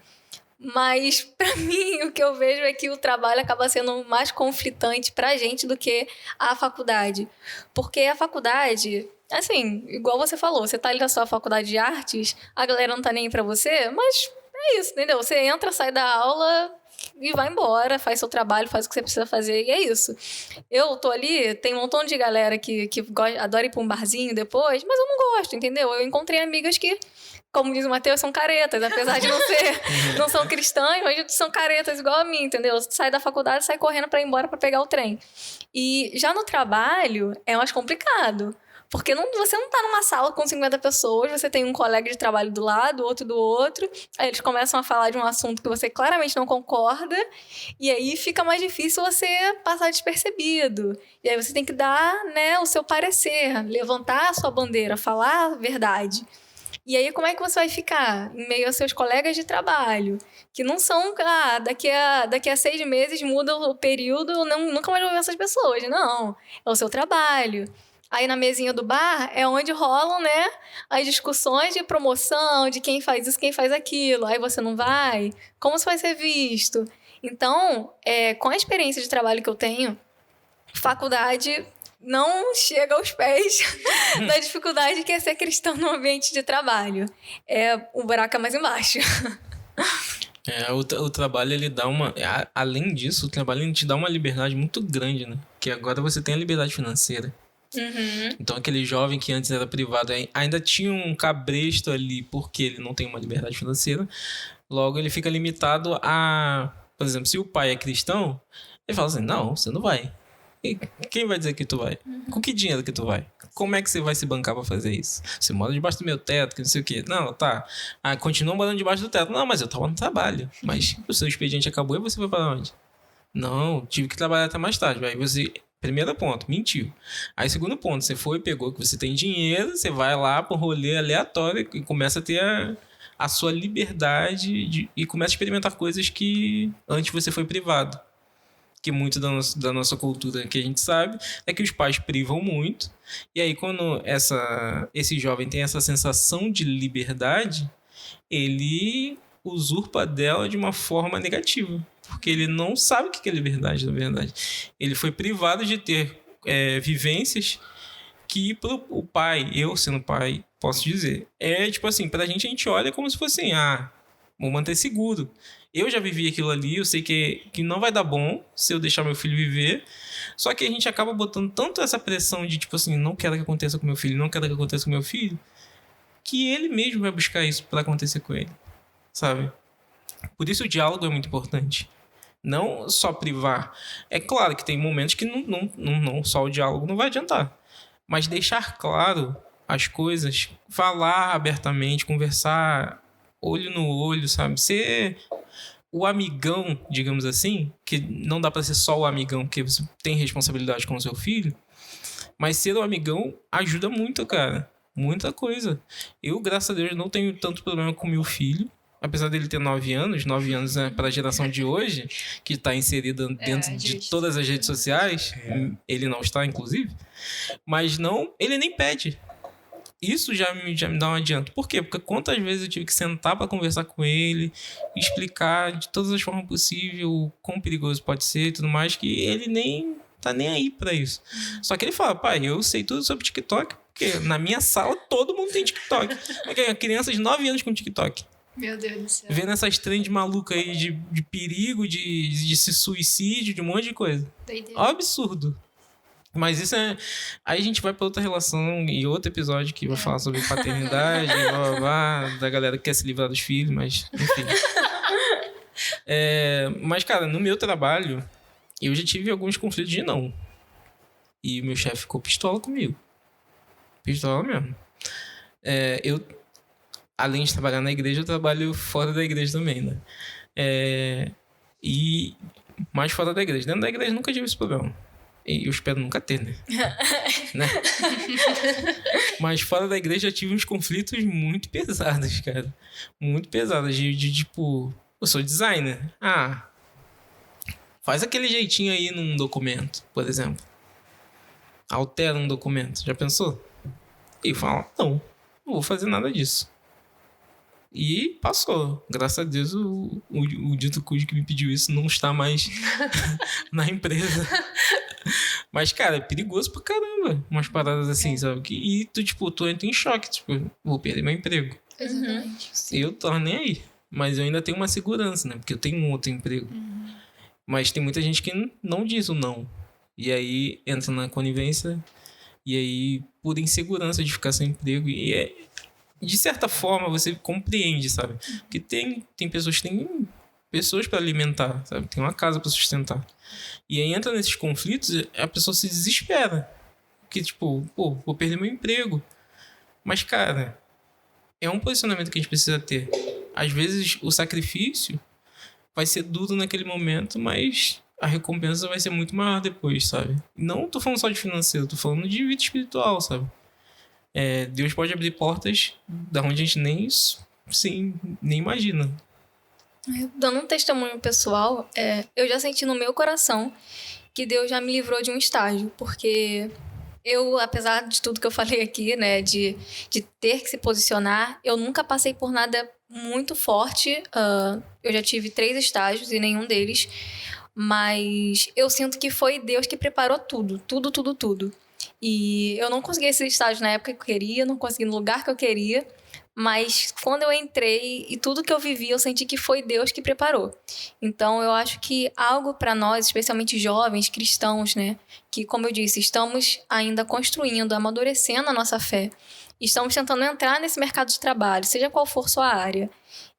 Mas, pra mim, o que eu vejo é que o trabalho acaba sendo mais conflitante pra gente do que a faculdade. Porque a faculdade, assim, igual você falou, você tá ali na sua faculdade de artes, a galera não tá nem aí pra você, mas é isso, entendeu? Você entra, sai da aula e vai embora, faz seu trabalho, faz o que você precisa fazer, e é isso. Eu tô ali, tem um montão de galera que adora ir pra um barzinho depois, mas eu não gosto, entendeu? Eu encontrei amigas que, como diz o Matheus, são caretas, apesar de não são cristãs, mas são caretas igual a mim, entendeu? Sai da faculdade, sai correndo pra ir embora pra pegar o trem. E já no trabalho é mais complicado, porque você não tá numa sala com 50 pessoas, você tem um colega de trabalho do lado, outro do outro, aí eles começam a falar de um assunto que você claramente não concorda, e aí fica mais difícil você passar despercebido. E aí você tem que dar, né, o seu parecer, levantar a sua bandeira, falar a verdade. E aí, como é que você vai ficar em meio aos seus colegas de trabalho? Que não são, daqui a 6 meses muda o período, nunca mais vou ver essas pessoas. Não, é o seu trabalho. Aí, na mesinha do bar, é onde rolam, né, as discussões de promoção, de quem faz isso, quem faz aquilo. Aí você não vai? Como você vai ser visto? Então, com a experiência de trabalho que eu tenho, faculdade não chega aos pés da dificuldade que é ser cristão no ambiente de trabalho. O buraco é mais embaixo. O trabalho, ele dá uma... Além disso, o trabalho ele te dá uma liberdade muito grande, né? Que agora você tem a liberdade financeira. Então, aquele jovem que antes era privado ainda tinha um cabresto ali porque ele não tem uma liberdade financeira. Logo, ele fica limitado a... Por exemplo, se o pai é cristão, ele fala assim, não, você não vai. E quem vai dizer que tu vai? Com que dinheiro que tu vai? Como é que você vai se bancar pra fazer isso? Você mora debaixo do meu teto, que não sei o quê. Não, tá. Continua morando debaixo do teto. Não, mas eu tava no trabalho. Mas o seu expediente acabou e você foi pra onde? Não, tive que trabalhar até mais tarde. Aí você... Primeiro ponto, mentiu. Aí segundo ponto, você foi, pegou que você tem dinheiro, você vai lá pro rolê aleatório e começa a ter a sua liberdade e começa a experimentar coisas que antes você foi privado. Que muito da nossa cultura que a gente sabe é que os pais privam muito. E aí, quando esse jovem tem essa sensação de liberdade, ele usurpa dela de uma forma negativa. Porque ele não sabe o que é liberdade, na verdade. Ele foi privado de ter vivências que pro o pai, eu sendo pai, posso dizer, tipo assim, pra gente a gente olha como se fosse assim, vou manter seguro. Eu já vivi aquilo ali, eu sei que não vai dar bom se eu deixar meu filho viver. Só que a gente acaba botando tanto essa pressão de, tipo assim, não quero que aconteça com meu filho, não quero que aconteça com meu filho, que ele mesmo vai buscar isso pra acontecer com ele, sabe? Por isso o diálogo é muito importante. Não só privar. É claro que tem momentos que não só o diálogo não vai adiantar. Mas deixar claro as coisas, falar abertamente, conversar olho no olho, sabe? Ser o amigão, digamos assim, que não dá pra ser só o amigão, porque você tem responsabilidade com o seu filho, mas ser o amigão ajuda muito, cara. Muita coisa. Eu, graças a Deus, não tenho tanto problema com meu filho, apesar dele ter 9 anos. 9 anos é para a geração de hoje, que está inserida dentro de todas as redes sociais. Ele não está, inclusive. Mas não, ele nem pede. Isso já me dá um adianto. Por quê? Porque quantas vezes eu tive que sentar para conversar com ele, explicar de todas as formas possíveis o quão perigoso pode ser e tudo mais, que ele nem tá nem aí para isso. Só que ele fala, pai, eu sei tudo sobre TikTok, porque na minha sala todo mundo tem TikTok. É criança de 9 anos com TikTok. Meu Deus do céu. Vendo essas trends malucas aí de perigo, de suicídio, de um monte de coisa. Doideira. Absurdo. Mas isso é... Aí a gente vai pra outra relação e outro episódio que vai falar sobre paternidade, blá, blá, blá, da galera que quer se livrar dos filhos, mas enfim. Mas, cara, no meu trabalho, eu já tive alguns conflitos de não. E o meu chefe ficou pistola comigo. Pistola mesmo. Eu, além de trabalhar na igreja, eu trabalho fora da igreja também, né? E mais fora da igreja. Dentro da igreja nunca tive esse problema. E eu espero nunca ter, né? Né? Mas fora da igreja eu tive uns conflitos muito pesados, cara. Muito pesados. De tipo, eu sou designer. Faz aquele jeitinho aí num documento, por exemplo. Altera um documento. Já pensou? E eu falo, não vou fazer nada disso. E passou. Graças a Deus o dito cujo que me pediu isso não está mais na empresa. Mas, cara, é perigoso pra caramba. Umas paradas assim, sabe? E tu entra em choque. Tipo, vou perder meu emprego. Exatamente. Eu tô nem aí. Mas eu ainda tenho uma segurança, né? Porque eu tenho um outro emprego. Mas tem muita gente que não diz o não. E aí entra na conivência. E aí, por insegurança de ficar sem emprego. E de certa forma, você compreende, sabe? Porque tem pessoas que têm pessoas para alimentar, sabe? Tem uma casa para sustentar. E aí entra nesses conflitos, a pessoa se desespera. Porque, tipo, vou perder meu emprego. Mas, cara, é um posicionamento que a gente precisa ter. Às vezes, o sacrifício vai ser duro naquele momento, mas a recompensa vai ser muito maior depois, sabe? Não tô falando só de financeiro, tô falando de vida espiritual, sabe? Deus pode abrir portas da onde a gente nem imagina. Dando um testemunho pessoal, eu já senti no meu coração que Deus já me livrou de um estágio, porque eu, apesar de tudo que eu falei aqui, né, de ter que se posicionar, eu nunca passei por nada muito forte. Eu já tive 3 estágios e nenhum deles, mas eu sinto que foi Deus que preparou tudo. E eu não consegui esse estágio na época que eu queria, não consegui no lugar que eu queria, mas quando eu entrei e tudo que eu vivi, eu senti que foi Deus que preparou. Então, eu acho que algo para nós, especialmente jovens cristãos, né, que, como eu disse, estamos ainda construindo, amadurecendo a nossa fé, estamos tentando entrar nesse mercado de trabalho, seja qual for sua área,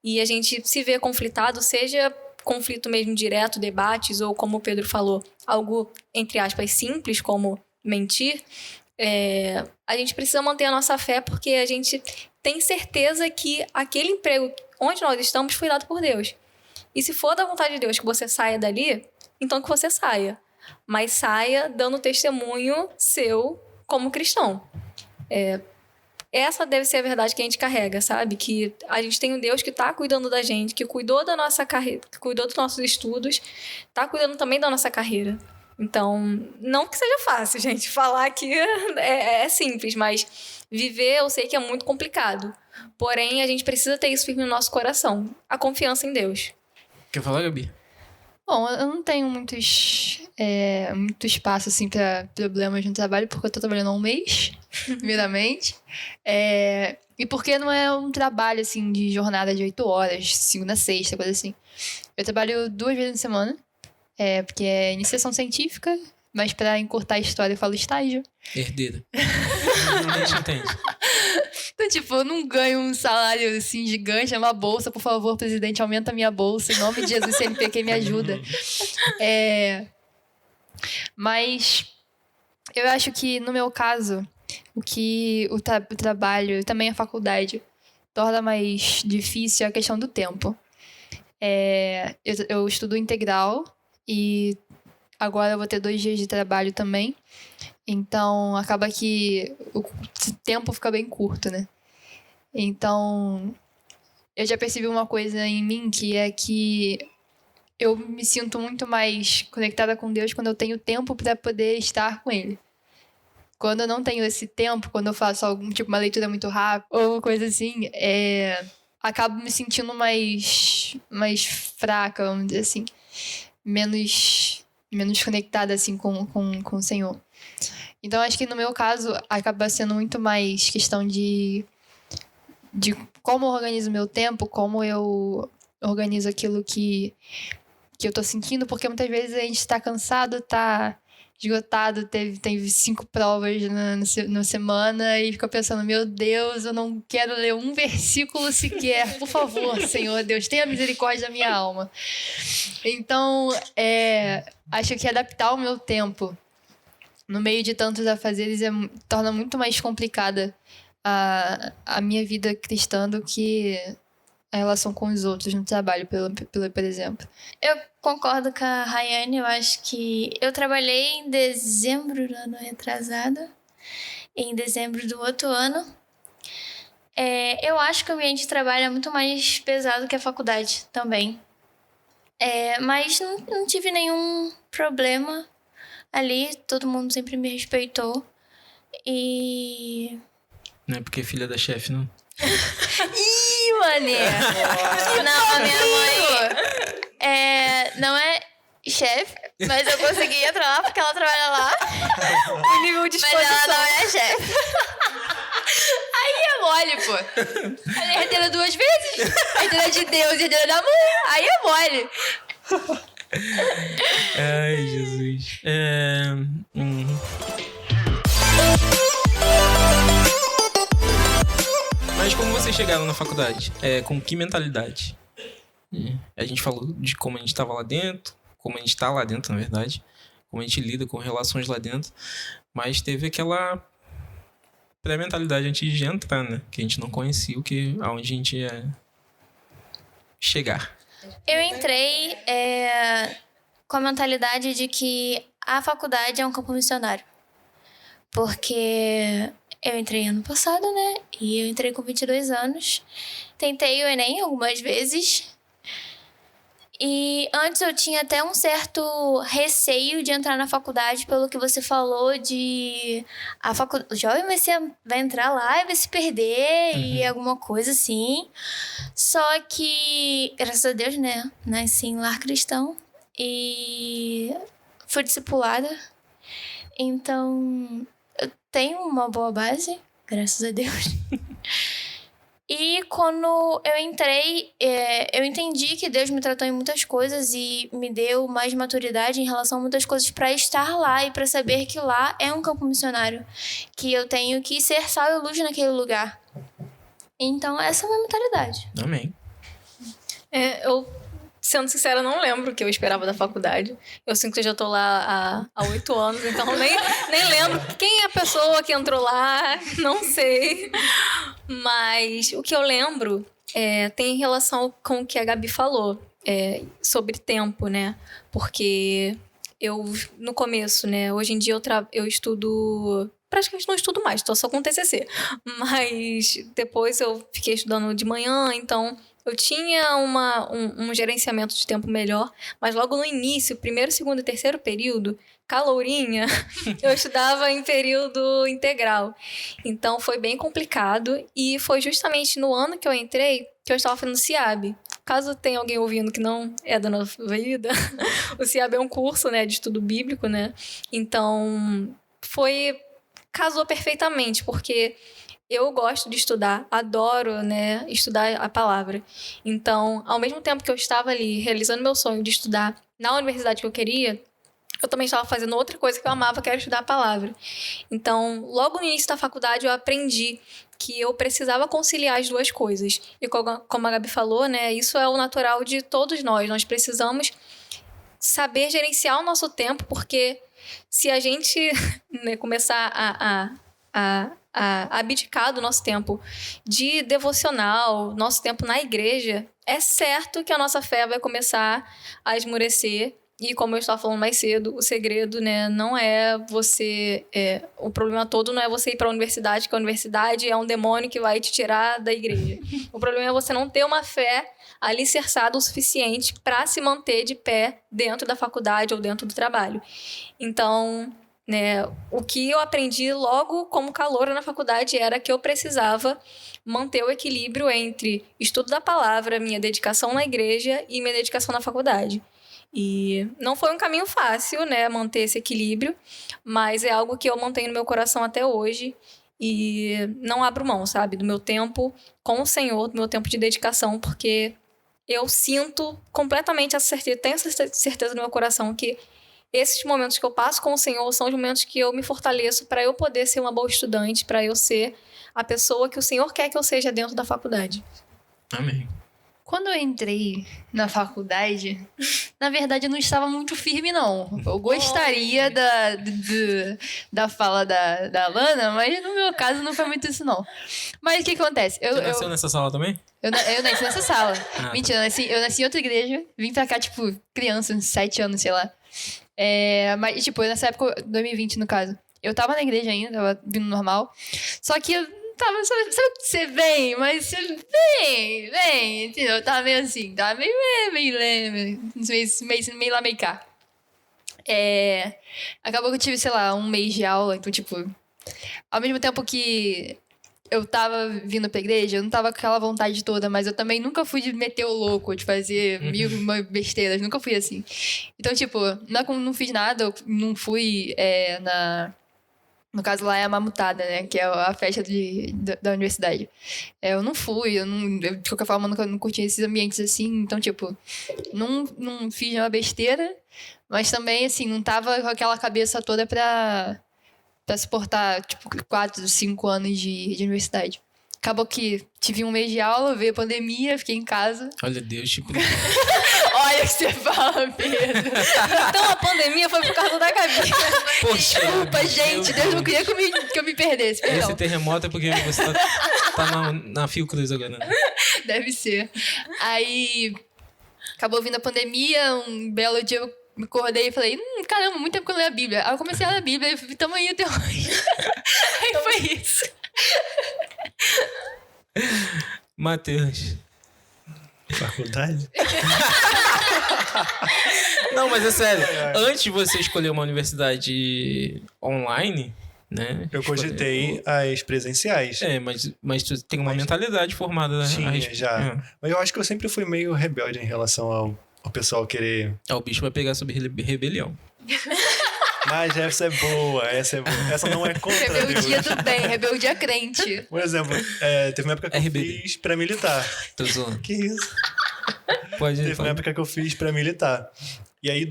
e a gente se vê conflitado, seja conflito mesmo direto, debates, ou como o Pedro falou, algo, entre aspas, simples, como mentir, a gente precisa manter a nossa fé, porque a gente tem certeza que aquele emprego onde nós estamos foi dado por Deus. E se for da vontade de Deus que você saia dali, então que você saia. Mas saia dando testemunho seu como cristão. Essa deve ser a verdade que a gente carrega, sabe? Que a gente tem um Deus que está cuidando da gente, que cuidou da nossa carreira, cuidou dos nossos estudos, está cuidando também da nossa carreira. Então, não que seja fácil, gente. Falar aqui é simples, mas viver eu sei que é muito complicado. Porém, a gente precisa ter isso firme no nosso coração. A confiança em Deus. Quer falar, Gabi? Bom, eu não tenho muito espaço, assim, para problemas no trabalho, porque eu tô trabalhando há um mês. primeiramente. E porque não é um trabalho, assim, de jornada de 8 horas, segunda a sexta, coisa assim. Eu trabalho 2 vezes na semana, porque é iniciação científica, mas pra encurtar a história eu falo estágio. Herdeira. Ninguém te entende. Então, tipo, eu não ganho um salário, assim, gigante, é uma bolsa. Por favor, presidente, aumenta a minha bolsa. Em nome de Jesus, CNPq me ajuda. Mas eu acho que, no meu caso, o trabalho e também a faculdade torna mais difícil a questão do tempo. Eu estudo integral e agora eu vou ter 2 dias de trabalho também. Então, acaba que o tempo fica bem curto, né? Então, eu já percebi uma coisa em mim, que é que eu me sinto muito mais conectada com Deus quando eu tenho tempo para poder estar com Ele. Quando eu não tenho esse tempo, quando eu faço uma leitura muito rápida ou coisa assim, acabo me sentindo mais fraca, vamos dizer assim. Menos conectada, assim, com o Senhor. Então, acho que no meu caso, acaba sendo muito mais questão de como eu organizo meu tempo, como eu organizo aquilo que eu tô sentindo, porque muitas vezes a gente tá cansado, tá esgotado, teve 5 provas na semana e fica pensando, meu Deus, eu não quero ler um versículo sequer. Por favor, Senhor Deus, tenha misericórdia da minha alma. Então, acho que adaptar o meu tempo no meio de tantos afazeres torna muito mais complicada a minha vida cristã do que a relação com os outros no trabalho, por exemplo. Eu concordo com a Rayane, eu acho que eu trabalhei em dezembro do ano retrasado, e em dezembro do outro ano. Eu acho que o ambiente de trabalho é muito mais pesado que a faculdade também. Mas não tive nenhum problema ali, todo mundo sempre me respeitou. E... Não é porque é filha da chefe, não? Ih, mané! Não, a minha mãe não é chefe, mas eu consegui entrar lá porque ela trabalha lá. O nível de Mas ela exposição. não é chefe. Aí é mole, pô. Ela é herdeira 2 vezes. Herdeira de Deus e herdeira da mãe. Aí é mole. Ai, Jesus. Mas como vocês chegaram na faculdade? Com que mentalidade? A gente falou de como a gente estava lá dentro, como a gente está lá dentro, na verdade, como a gente lida com relações lá dentro, mas teve aquela pré-mentalidade antes de entrar, né? Que a gente não conhecia aonde a gente ia chegar. Eu entrei com a mentalidade de que a faculdade é um campo missionário. Porque eu entrei ano passado, né? E eu entrei com 22 anos. Tentei o Enem algumas vezes. E antes eu tinha até um certo receio de entrar na faculdade pelo que você falou de... O jovem vai entrar lá e vai se perder e alguma coisa assim. Só que, graças a Deus, né? Nasci em lar cristão e fui discipulada. Então, eu tenho uma boa base, graças a Deus. E quando eu entrei, eu entendi que Deus me tratou em muitas coisas e me deu mais maturidade em relação a muitas coisas para estar lá e para saber que lá é um campo missionário, que eu tenho que ser sal e luz naquele lugar. Então, essa é a minha mentalidade. Amém. Eu, sendo sincera, não lembro o que eu esperava da faculdade. Eu sinto que eu já tô lá há 8 anos, então nem lembro quem é a pessoa que entrou lá, não sei. Mas o que eu lembro tem relação com o que a Gabi falou, sobre tempo, né? Porque eu, no começo, né? Hoje em dia eu estudo... Praticamente não estudo mais, tô só com TCC. Mas depois eu fiquei estudando de manhã, então... Eu tinha um gerenciamento de tempo melhor, mas logo no início, primeiro, segundo e terceiro período, calourinha, eu estudava em período integral. Então, foi bem complicado e foi justamente no ano que eu entrei que eu estava fazendo CIAB. Caso tenha alguém ouvindo que não é da nossa vida, o CIAB é um curso, né, de estudo bíblico, né? Então, foi casou perfeitamente, porque eu gosto de estudar, adoro, né, estudar a palavra. Então, ao mesmo tempo que eu estava ali realizando meu sonho de estudar na universidade que eu queria, eu também estava fazendo outra coisa que eu amava, que era estudar a palavra. Então, logo no início da faculdade, eu aprendi que eu precisava conciliar as duas coisas. E como a Gabi falou, né, isso é o natural de todos nós. Nós precisamos saber gerenciar o nosso tempo, porque se a gente né, começar a abdicar do nosso tempo de devocional, nosso tempo na igreja, é certo que a nossa fé vai começar a esmorecer. E como eu estava falando mais cedo, o segredo, né, não é você... o problema todo não é você ir para a universidade, que a universidade é um demônio que vai te tirar da igreja. O problema é você não ter uma fé alicerçada o suficiente para se manter de pé dentro da faculdade ou dentro do trabalho. Então, né, o que eu aprendi logo como caloura na faculdade era que eu precisava manter o equilíbrio entre estudo da palavra, minha dedicação na igreja e minha dedicação na faculdade. E não foi um caminho fácil, né, manter esse equilíbrio, mas é algo que eu mantenho no meu coração até hoje e não abro mão, sabe, do meu tempo com o Senhor, do meu tempo de dedicação, porque eu sinto completamente essa certeza, tenho essa certeza no meu coração que esses momentos que eu passo com o Senhor são os momentos que eu me fortaleço para eu poder ser uma boa estudante, para eu ser a pessoa que o Senhor quer que eu seja dentro da faculdade. Amém. Quando eu entrei na faculdade, na verdade eu não estava muito firme, não. Eu gostaria da fala da Alana, mas no meu caso não foi muito isso, não. Mas o que acontece? Você nasceu nessa sala também? Eu nasci nessa sala. Ah, Mentira, eu nasci em outra igreja. Vim pra cá, tipo, criança, uns 7 anos, sei lá. Mas, tipo, nessa época, 2020 no caso, eu tava na igreja ainda, tava vindo normal. Só que eu tava, sabe que você vem, mas você vem, entendeu? Eu tava meio assim, tava meio lá, meio cá. Acabou que eu tive, sei lá, um mês de aula, então, tipo, ao mesmo tempo que eu tava vindo pra igreja, eu não tava com aquela vontade toda, mas eu também nunca fui de meter o louco, de fazer mil besteiras, nunca fui assim. Então, tipo, não fiz nada, eu não fui no caso lá é a Mamutada, né? Que é a festa da universidade. Eu não fui, de qualquer forma, eu não curti esses ambientes assim. Então, tipo, não fiz nenhuma besteira, mas também, assim, não tava com aquela cabeça toda pra suportar, tipo, 4, 5 anos de universidade. Acabou que tive um mês de aula, veio a pandemia, fiquei em casa. Olha, Deus, tipo... Olha o que você fala, Pedro. Então a pandemia foi por causa da Gabi. Poxa, Desculpa, gente. Deus não queria que eu me perdesse. Perdão. esse terremoto é porque você tá na Fiocruz agora, né? Deve ser. Aí, acabou vindo a pandemia, um belo dia eu me acordei e falei, caramba, muito tempo que eu não leio a Bíblia. Aí eu comecei a ler a Bíblia e tamo aí até hoje. Aí foi isso. Matheus. Faculdade? Não, mas é sério. Antes de você escolher uma universidade online, né? Eu cogitei as presenciais. Mas tu tem uma mentalidade formada a Tinha, respeito. já. Mas eu acho que eu sempre fui meio rebelde em relação ao pessoal querer... O bicho vai pegar sobre rebelião. Mas essa é boa. Essa não é contra Rebeldia Deus. do bem, rebeldia crente. Por exemplo, teve uma época que eu fiz pré-militar. Tô zoando. Que isso? Pode Teve falar. uma época que eu fiz pré-militar. E aí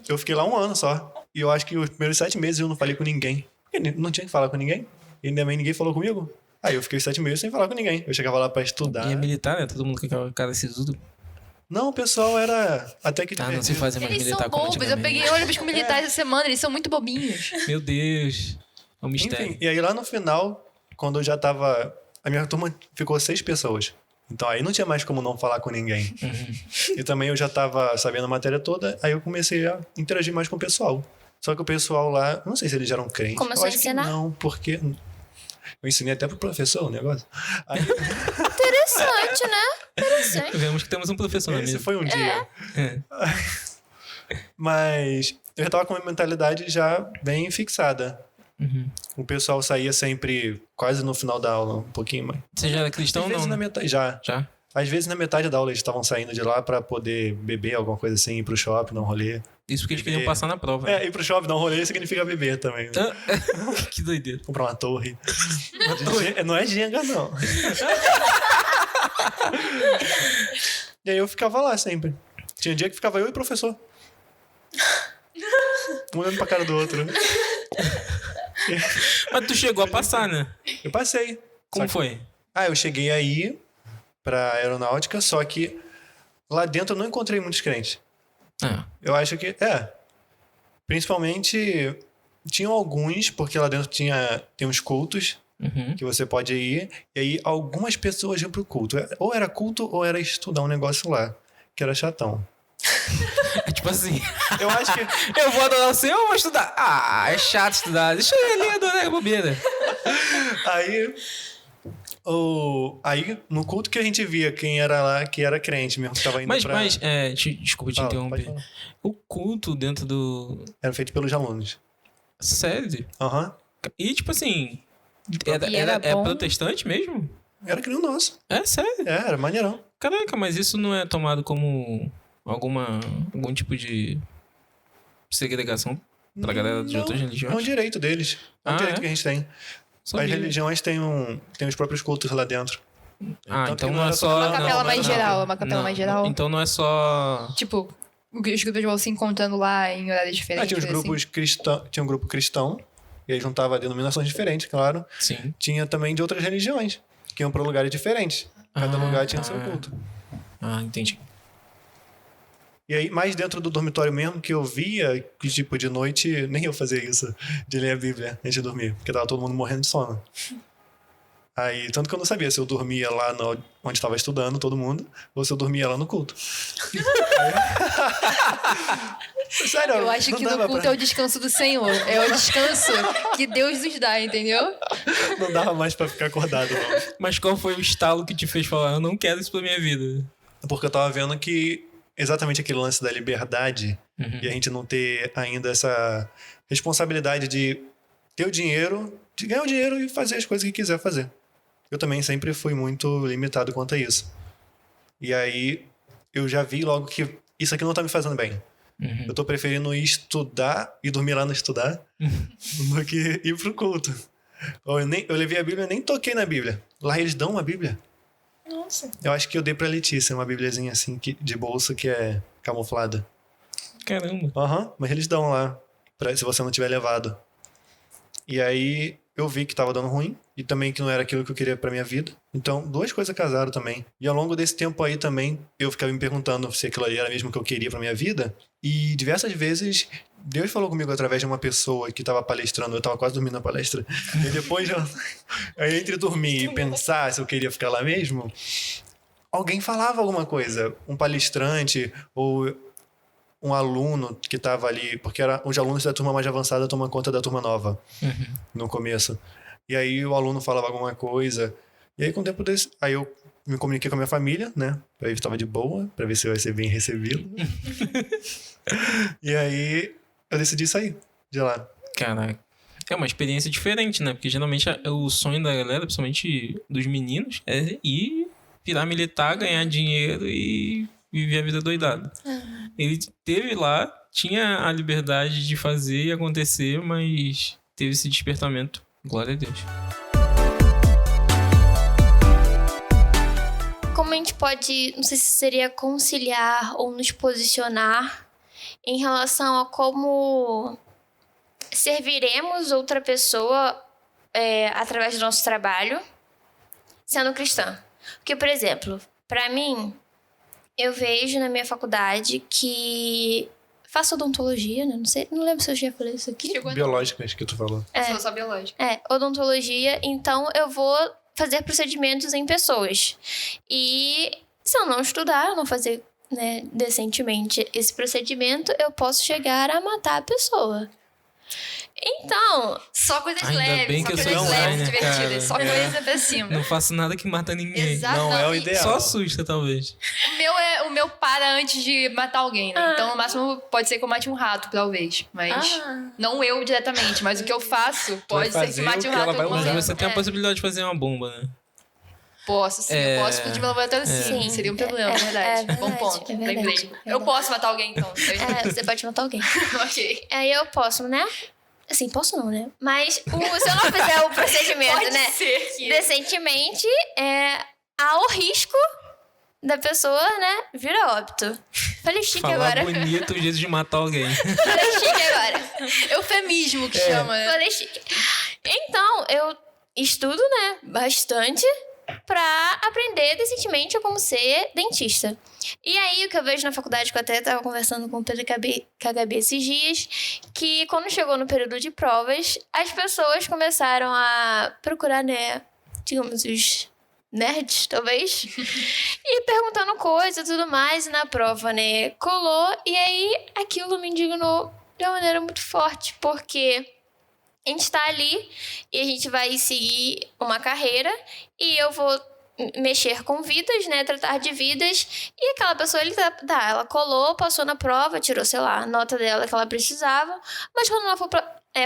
eu fiquei lá 1 ano só. E eu acho que os primeiros 7 meses eu não falei com ninguém. Porque não tinha que falar com ninguém. E também ninguém falou comigo. Aí eu fiquei 7 meses sem falar com ninguém. Eu chegava lá pra estudar. E é militar, né? Todo mundo com aquela cara sisudo. Não, o pessoal era até que Não se divertido. fazem mais Eles militar são como bobos. Eu antigamente. peguei ônibus com militares essa semana, eles são muito bobinhos. Meu Deus. É um mistério. Enfim, e aí lá no final, quando eu já tava... A minha turma ficou 6 pessoas. Então aí não tinha mais como não falar com ninguém. E também eu já tava sabendo a matéria toda, aí eu comecei a interagir mais com o pessoal. Só que o pessoal lá, eu não sei se eles eram crentes. Começou eu a acho ensinar? Que não, porque... Eu ensinei até pro professor o negócio. Aí, Interessante, né? Interessante. Vemos que temos um professor na esse mesa. foi um dia. É. Mas eu já tava com uma mentalidade já bem fixada. Uhum. O pessoal saía sempre quase no final da aula, um pouquinho mais. Você já era cristão Às ou vezes não? na Né? metade, já. Já? Às vezes, na metade da aula, eles estavam saindo de lá pra poder beber alguma coisa assim, ir pro shopping, dar um rolê. Isso porque eles queriam passar na prova. Ir pro shopping, dar um rolê, significa beber também. Né? Que doideira. Comprar uma torre. Não é Jenga, não. E aí eu ficava lá sempre. Tinha dia que ficava eu e o professor. Um olhando pra cara do outro. Mas tu chegou a passar, né? Eu passei. Como foi? Eu cheguei aí pra aeronáutica, só que lá dentro eu não encontrei muitos crentes. Eu acho que... Principalmente, tinham alguns, porque lá dentro tem uns cultos que você pode ir. E aí, algumas pessoas iam pro culto. Ou era culto, ou era estudar um negócio lá, que era chatão. É tipo assim... Eu acho que... Eu vou adorar o Senhor ou vou estudar? É chato estudar. Deixa eu ali adorar a bobeira. Aí, no culto que a gente via quem era lá, que era crente mesmo, que tava indo desculpa te interromper. O culto dentro do... Era feito pelos alunos. Sério? Aham. E tipo assim... era bom. Protestante mesmo? Era que nem o nosso. É sério? Era maneirão. Caraca, mas isso não é tomado como algum tipo de segregação pra galera de outras religiões? É um direito deles. É um direito que a gente tem. Sabia. As religiões têm os próprios cultos lá dentro. Então não é só... Uma capela mais geral, uma capela mais geral. Então não é só... Tipo, os grupos vão se encontrando lá em horários diferentes. Tinha os grupos cristãos. Tinha um grupo cristão, e aí juntava denominações diferentes, claro. Sim. Tinha também de outras religiões, que iam para lugares diferentes. Cada lugar tinha seu culto. Entendi. E aí, mais dentro do dormitório mesmo, que eu via que, tipo, de noite, nem eu fazia isso, de ler a Bíblia antes de dormir, porque tava todo mundo morrendo de sono. Aí, tanto que eu não sabia se eu dormia lá onde estava estudando, todo mundo, ou se eu dormia lá no culto. Sério, Eu acho que no culto é o descanso do Senhor. É o descanso que Deus nos dá, entendeu? Não dava mais pra ficar acordado, não. Mas qual foi o estalo que te fez falar, eu não quero isso pra minha vida? Porque eu tava vendo que exatamente aquele lance da liberdade e a gente não ter ainda essa responsabilidade de ter o dinheiro, de ganhar o dinheiro e fazer as coisas que quiser fazer. Eu também sempre fui muito limitado quanto a isso. E aí eu já vi logo que isso aqui não tá me fazendo bem. Eu tô preferindo ir estudar e dormir lá no estudar do que ir pro culto. Eu levei a Bíblia e nem toquei na Bíblia. Lá eles dão uma Bíblia. Nossa. Eu acho que eu dei pra Letícia uma bibliazinha assim de bolsa que é camuflada. Caramba. Mas eles dão lá, se você não tiver levado. E aí eu vi que tava dando ruim e também que não era aquilo que eu queria pra minha vida. Então, duas coisas casaram também. E ao longo desse tempo aí também, eu ficava me perguntando se aquilo ali era mesmo que eu queria pra minha vida. E diversas vezes, Deus falou comigo através de uma pessoa que tava palestrando. Eu tava quase dormindo na palestra. E depois, aí entre dormir e pensar se eu queria ficar lá mesmo, alguém falava alguma coisa. Um palestrante ou um aluno que tava ali, porque os alunos da turma mais avançada tomam conta da turma nova no começo. E aí o aluno falava alguma coisa. E aí com o tempo desse, aí eu me comuniquei com a minha família, né? Pra ver se tava de boa, pra ver se eu ia ser bem recebido. E aí eu decidi sair de lá. Caraca. É uma experiência diferente, né? Porque geralmente o sonho da galera, principalmente dos meninos, é ir virar militar, ganhar dinheiro e viver a vida doidada. Ele teve lá, tinha a liberdade de fazer e acontecer, mas teve esse despertamento. Glória a Deus. Como a gente pode, não sei se seria conciliar ou nos posicionar em relação a como serviremos outra pessoa através do nosso trabalho, sendo cristã. Porque, por exemplo, para mim, eu vejo na minha faculdade que faço odontologia, né? Não lembro se eu já falei isso aqui. Biológicas que tu falou. Só biológica. Odontologia. Então, eu vou fazer procedimentos em pessoas. E se eu não estudar, eu não fazer, né, decentemente esse procedimento, eu posso chegar a matar a pessoa. Então, Só coisas Ainda leves, bem só que eu coisas sou leves, designer, divertidas. cara. Só coisa pra cima. Não faço nada que mata ninguém. Exato. Não é o ideal. Só assusta, talvez. O meu para antes de matar alguém, né? Então, no máximo, pode ser que eu mate um rato, talvez. Mas não eu diretamente, mas o que eu faço pode ser que fazer mate o um que ela rato vai alguma Mas usar. vez. você tem a possibilidade de fazer uma bomba, né? Posso, sim. Eu posso explodir meu laboratório, sim. Sim. Seria um problema, É verdade. Bom verdade, ponto. é verdade, Lembrei. é Eu verdade. posso matar alguém, então. Você pode matar alguém. Ok. Aí eu posso, né? Assim, posso não, né? Mas se eu não fizer o procedimento, Pode né? ser que... Decentemente, há o risco da pessoa, né, vir a óbito. Falei chique Falar agora. bonito o jeito de matar alguém. Falei chique agora. Eufemismo que chama, né? Falei chique. Então, eu estudo, né, bastante pra aprender decentemente como ser dentista. E aí, o que eu vejo na faculdade, que eu até tava conversando com o Pedro KGB esses dias, que quando chegou no período de provas, as pessoas começaram a procurar, né, digamos, os nerds, talvez, e perguntando coisas e tudo mais, e na prova, né, colou, e aí aquilo me indignou de uma maneira muito forte, porque a gente tá ali e a gente vai seguir uma carreira e eu vou mexer com vidas, né, tratar de vidas, e aquela pessoa, ela colou, passou na prova, tirou, sei lá, a nota dela que ela precisava, mas quando ela for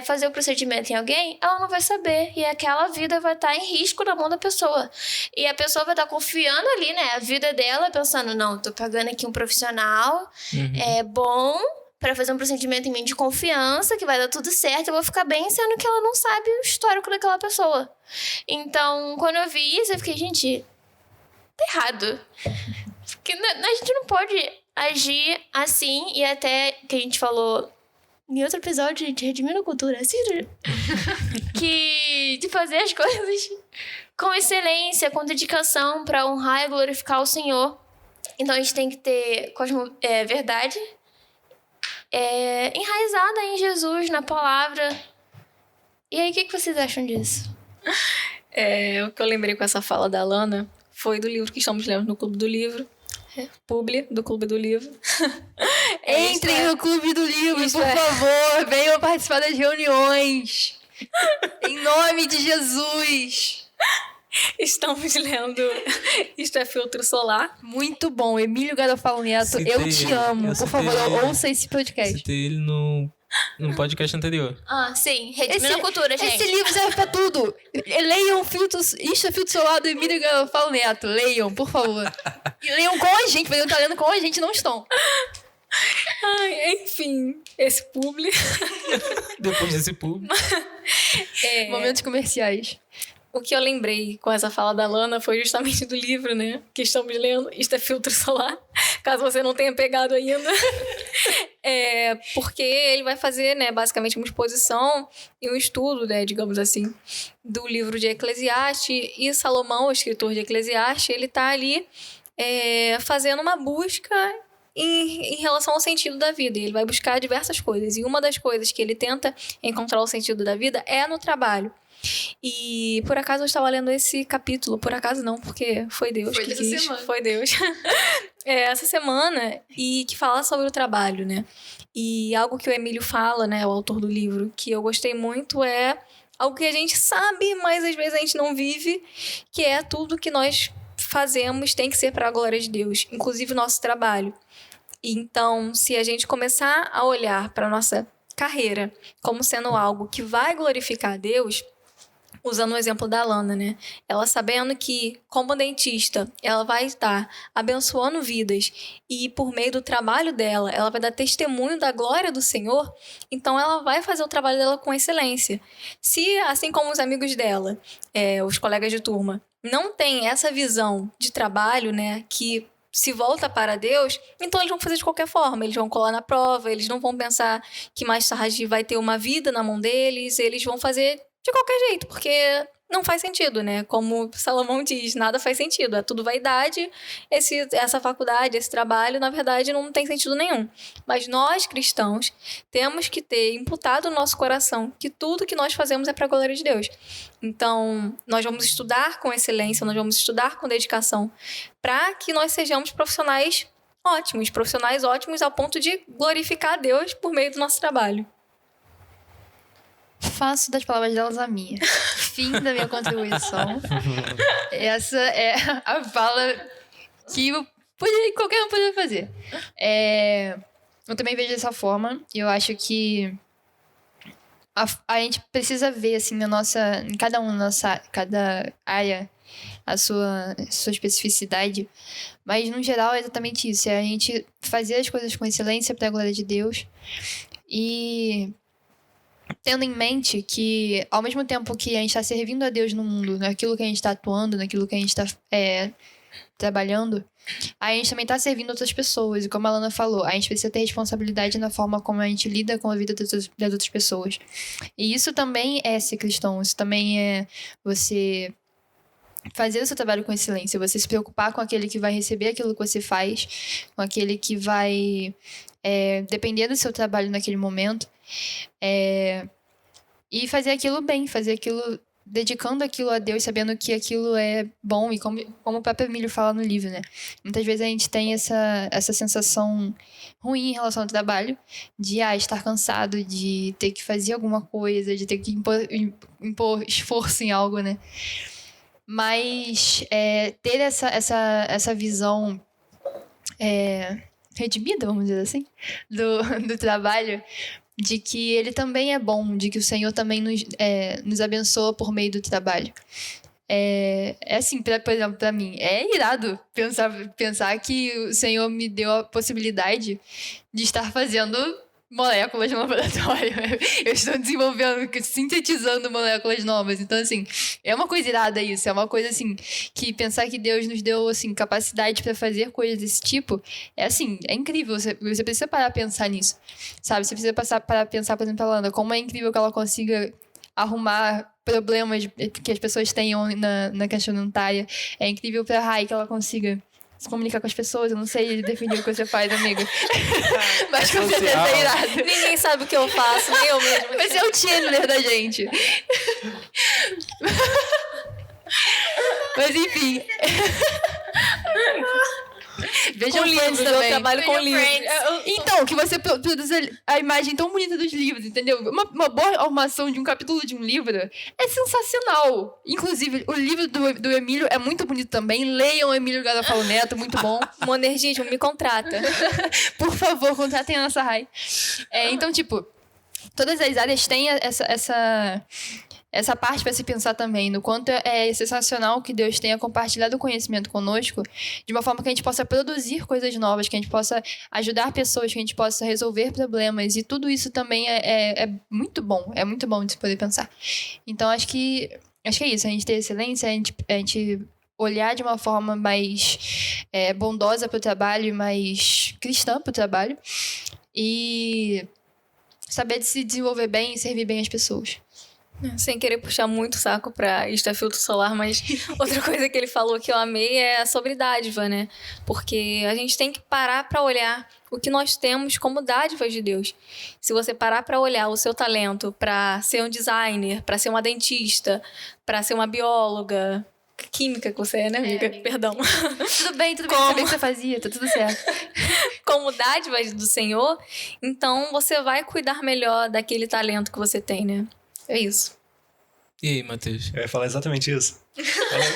fazer o procedimento em alguém, ela não vai saber. E aquela vida vai estar em risco na mão da pessoa. E a pessoa vai estar confiando ali, né? A vida dela, pensando, não, tô pagando aqui um profissional bom pra fazer um procedimento em mim de confiança, que vai dar tudo certo, eu vou ficar bem, sendo que ela não sabe o histórico daquela pessoa. Então, quando eu vi isso, eu fiquei, gente, tá errado. Porque a gente não pode agir assim, e até que a gente falou em outro episódio, gente, redimindo a cultura, assista. Que de fazer as coisas com excelência, com dedicação pra honrar e glorificar o Senhor. Então a gente tem que ter verdade enraizada em Jesus, na palavra. E aí, o que vocês acham disso? O que eu lembrei com essa fala da Alana foi do livro que estamos lendo no Clube do Livro. Publi, do Clube do Livro. Entrem no Clube do Livro, por favor. Venham participar das reuniões. Em nome de Jesus. Estamos lendo Isto é Filtro Solar. Muito bom. Emílio Garofalo Neto, eu te amo. Por favor, ouça esse podcast. Citei ele no podcast anterior. Ah, sim. Redimindo a cultura, gente. Esse livro serve pra tudo. Leiam Isto é Filtro Solar do Emílio Garofalo Neto. Leiam, por favor. E leiam com a gente, porque não tá lendo com a gente, não estão. Enfim, esse publi. Depois desse público. Momentos comerciais. O que eu lembrei com essa fala da Lana foi justamente do livro, né? Que estamos lendo. Isto é Filtro Solar. Caso você não tenha pegado ainda. Porque ele vai fazer, né, basicamente uma exposição e um estudo, né, digamos assim, do livro de Eclesiastes. E Salomão, o escritor de Eclesiastes, ele tá ali fazendo uma busca em relação ao sentido da vida. E ele vai buscar diversas coisas. E uma das coisas que ele tenta encontrar o sentido da vida é no trabalho. E por acaso eu estava lendo esse capítulo, por acaso não, porque foi Deus que quis. Foi Deus. Essa semana, e que fala sobre o trabalho, né? E algo que o Emílio fala, né, o autor do livro, que eu gostei muito é algo que a gente sabe, mas às vezes a gente não vive, que é tudo que nós fazemos tem que ser para a glória de Deus, inclusive o nosso trabalho. Então, se a gente começar a olhar para a nossa carreira como sendo algo que vai glorificar a Deus, usando o exemplo da Alana, né? Ela sabendo que, como dentista, ela vai estar abençoando vidas e, por meio do trabalho dela, ela vai dar testemunho da glória do Senhor, então ela vai fazer o trabalho dela com excelência. Se, assim como os amigos dela, os colegas de turma, não tem essa visão de trabalho, né, que se volta para Deus, então eles vão fazer de qualquer forma, eles vão colar na prova, eles não vão pensar que mais tarde vai ter uma vida na mão deles, eles vão fazer de qualquer jeito, porque não faz sentido, né? Como Salomão diz, nada faz sentido, é tudo vaidade, essa faculdade, esse trabalho, na verdade, não tem sentido nenhum. Mas nós, cristãos, temos que ter imputado no nosso coração que tudo que nós fazemos é para a glória de Deus. Então, nós vamos estudar com excelência, nós vamos estudar com dedicação, para que nós sejamos profissionais ótimos ao ponto de glorificar a Deus por meio do nosso trabalho. Faço das palavras delas a minha. Fim da minha contribuição. Essa é a fala que qualquer um poderia fazer. Eu também vejo dessa forma. Eu acho que a gente precisa ver, assim, em cada área, a sua especificidade. Mas, no geral, é exatamente isso. É a gente fazer as coisas com excelência para a glória de Deus. E tendo em mente que, ao mesmo tempo que a gente está servindo a Deus no mundo, naquilo que a gente está atuando, naquilo que a gente está trabalhando, a gente também está servindo outras pessoas. E como a Lana falou, a gente precisa ter responsabilidade na forma como a gente lida com a vida das outras pessoas. E isso também é ser cristão. Isso também é você fazer o seu trabalho com excelência. Você se preocupar com aquele que vai receber aquilo que você faz, com aquele que vai depender do seu trabalho naquele momento. E fazer aquilo bem, fazer aquilo, dedicando aquilo a Deus, sabendo que aquilo é bom. E como o próprio Emílio fala no livro, né? Muitas vezes a gente tem essa sensação ruim em relação ao trabalho, de estar cansado, de ter que fazer alguma coisa, de ter que impor esforço em algo, né? Mas ter essa visão redimida, vamos dizer assim, do trabalho, de que ele também é bom, de que o Senhor também nos abençoa por meio do trabalho. Assim, por exemplo, pra mim, é irado pensar que o Senhor me deu a possibilidade de estar fazendo moléculas no laboratório. Eu estou desenvolvendo, sintetizando moléculas novas. Então, assim, é uma coisa irada isso. É uma coisa, assim, que pensar que Deus nos deu, assim, capacidade para fazer coisas desse tipo, assim, é incrível. Você precisa parar a pensar nisso, sabe? Você precisa parar a pensar, por exemplo, a Lana, como é incrível que ela consiga arrumar problemas que as pessoas tenham na questão dentária. É incrível pra Rai que ela consiga se comunicar com as pessoas. Eu não sei definir o que você faz, amiga. Mas com certeza é irado. Ninguém sabe o que eu faço, nem eu mesmo. Você é o Chandler da gente. Mas enfim. Vejam Com livros, também. eu trabalho com livros. Então, que você produz a imagem tão bonita dos livros, entendeu? Uma boa arrumação de um capítulo de um livro é sensacional. Inclusive, o livro do Emílio é muito bonito também. Leiam o Emílio Garofalo Neto, muito bom. Monergismo, me contrata. Por favor, contratem a nossa Rai. Então, tipo, todas as áreas têm essa parte para se pensar também, no quanto é sensacional que Deus tenha compartilhado o conhecimento conosco, de uma forma que a gente possa produzir coisas novas, que a gente possa ajudar pessoas, que a gente possa resolver problemas, e tudo isso também é muito bom de se poder pensar. Então, acho que é isso, a gente ter excelência, a gente olhar de uma forma mais bondosa para o trabalho, mais cristã para o trabalho, e saber de se desenvolver bem e servir bem as pessoas. Sem querer puxar muito o saco pra Isto é Filtro Solar, mas outra coisa que ele falou que eu amei é sobre dádiva, né? Porque a gente tem que parar pra olhar o que nós temos como dádivas de Deus. Se você parar pra olhar o seu talento pra ser um designer, pra ser uma dentista, pra ser uma bióloga, química que você é, né, amiga? Perdão. Tudo bem, sabia que você fazia, tá tudo certo. Como dádivas do Senhor, então você vai cuidar melhor daquele talento que você tem, né? É isso. E aí, Matheus? Eu ia falar exatamente isso.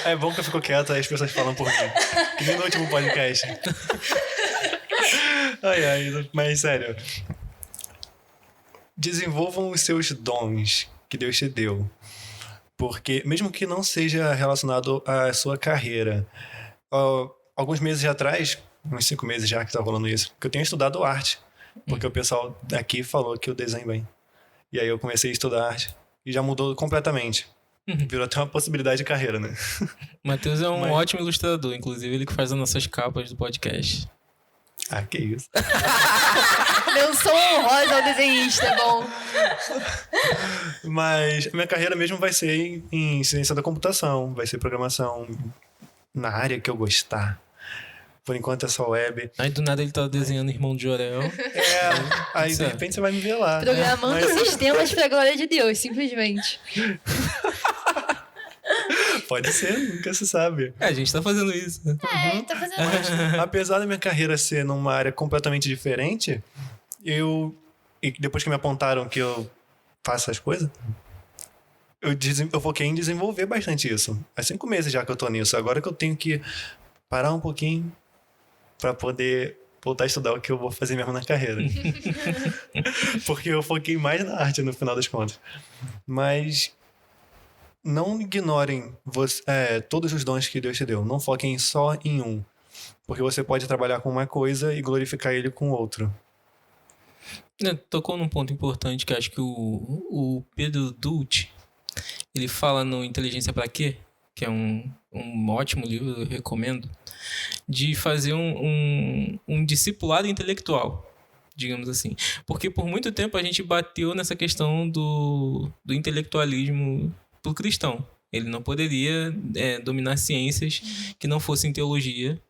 É bom que eu fico quieto, aí as pessoas falam por mim. Que nem no último podcast. Mas sério. Desenvolvam os seus dons que Deus te deu. Porque, mesmo que não seja relacionado à sua carreira, alguns meses atrás, uns 5 meses já que tá rolando isso, que eu tenho estudado arte. Porque o pessoal daqui falou que eu desenho bem. E aí eu comecei a estudar arte. E já mudou completamente. Virou até uma possibilidade de carreira, né? Matheus é um ótimo ilustrador. Inclusive, ele que faz as nossas capas do podcast. Ah, que isso. Menção honrosa ao desenhista, é bom. Mas a minha carreira mesmo vai ser em ciência da computação. Vai ser programação na área que eu gostar. Por enquanto é só web. Aí do nada ele tá desenhando Irmão de Jorel. Aí de repente você vai me ver lá. Programando sistemas pra glória de Deus, simplesmente. Pode ser, nunca se sabe. A gente tá fazendo isso. Né? Tá fazendo isso. Apesar da minha carreira ser numa área completamente diferente, e depois que me apontaram que eu faço essas coisas, eu foquei em desenvolver bastante isso. Há 5 meses já que eu tô nisso. Agora que eu tenho que parar um pouquinho pra poder voltar a estudar o que eu vou fazer mesmo na carreira. Porque eu foquei mais na arte no final das contas. Mas não ignorem todos os dons que Deus te deu. Não foquem só em um. Porque você pode trabalhar com uma coisa e glorificar ele com outro. Tocou num ponto importante que acho que o Pedro Dutch, ele fala no Inteligência Pra Quê? Que é um ótimo livro, eu recomendo, de fazer um discipulado intelectual, digamos assim. Porque por muito tempo a gente bateu nessa questão do intelectualismo pro cristão. Ele não poderia dominar ciências que não fossem teologia,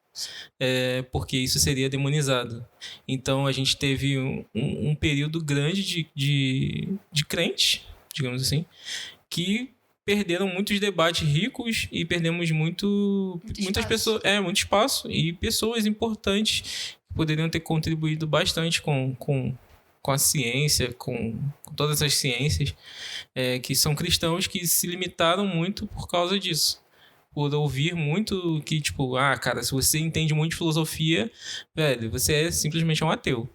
porque isso seria demonizado. Então a gente teve um período grande de crentes, digamos assim, que perderam muitos debates ricos e perdemos muitas pessoas, muito espaço e pessoas importantes que poderiam ter contribuído bastante com a ciência, com todas as ciências, que são cristãos que se limitaram muito por causa disso. Por ouvir muito que, tipo, cara, se você entende muito de filosofia, velho, você é simplesmente um ateu.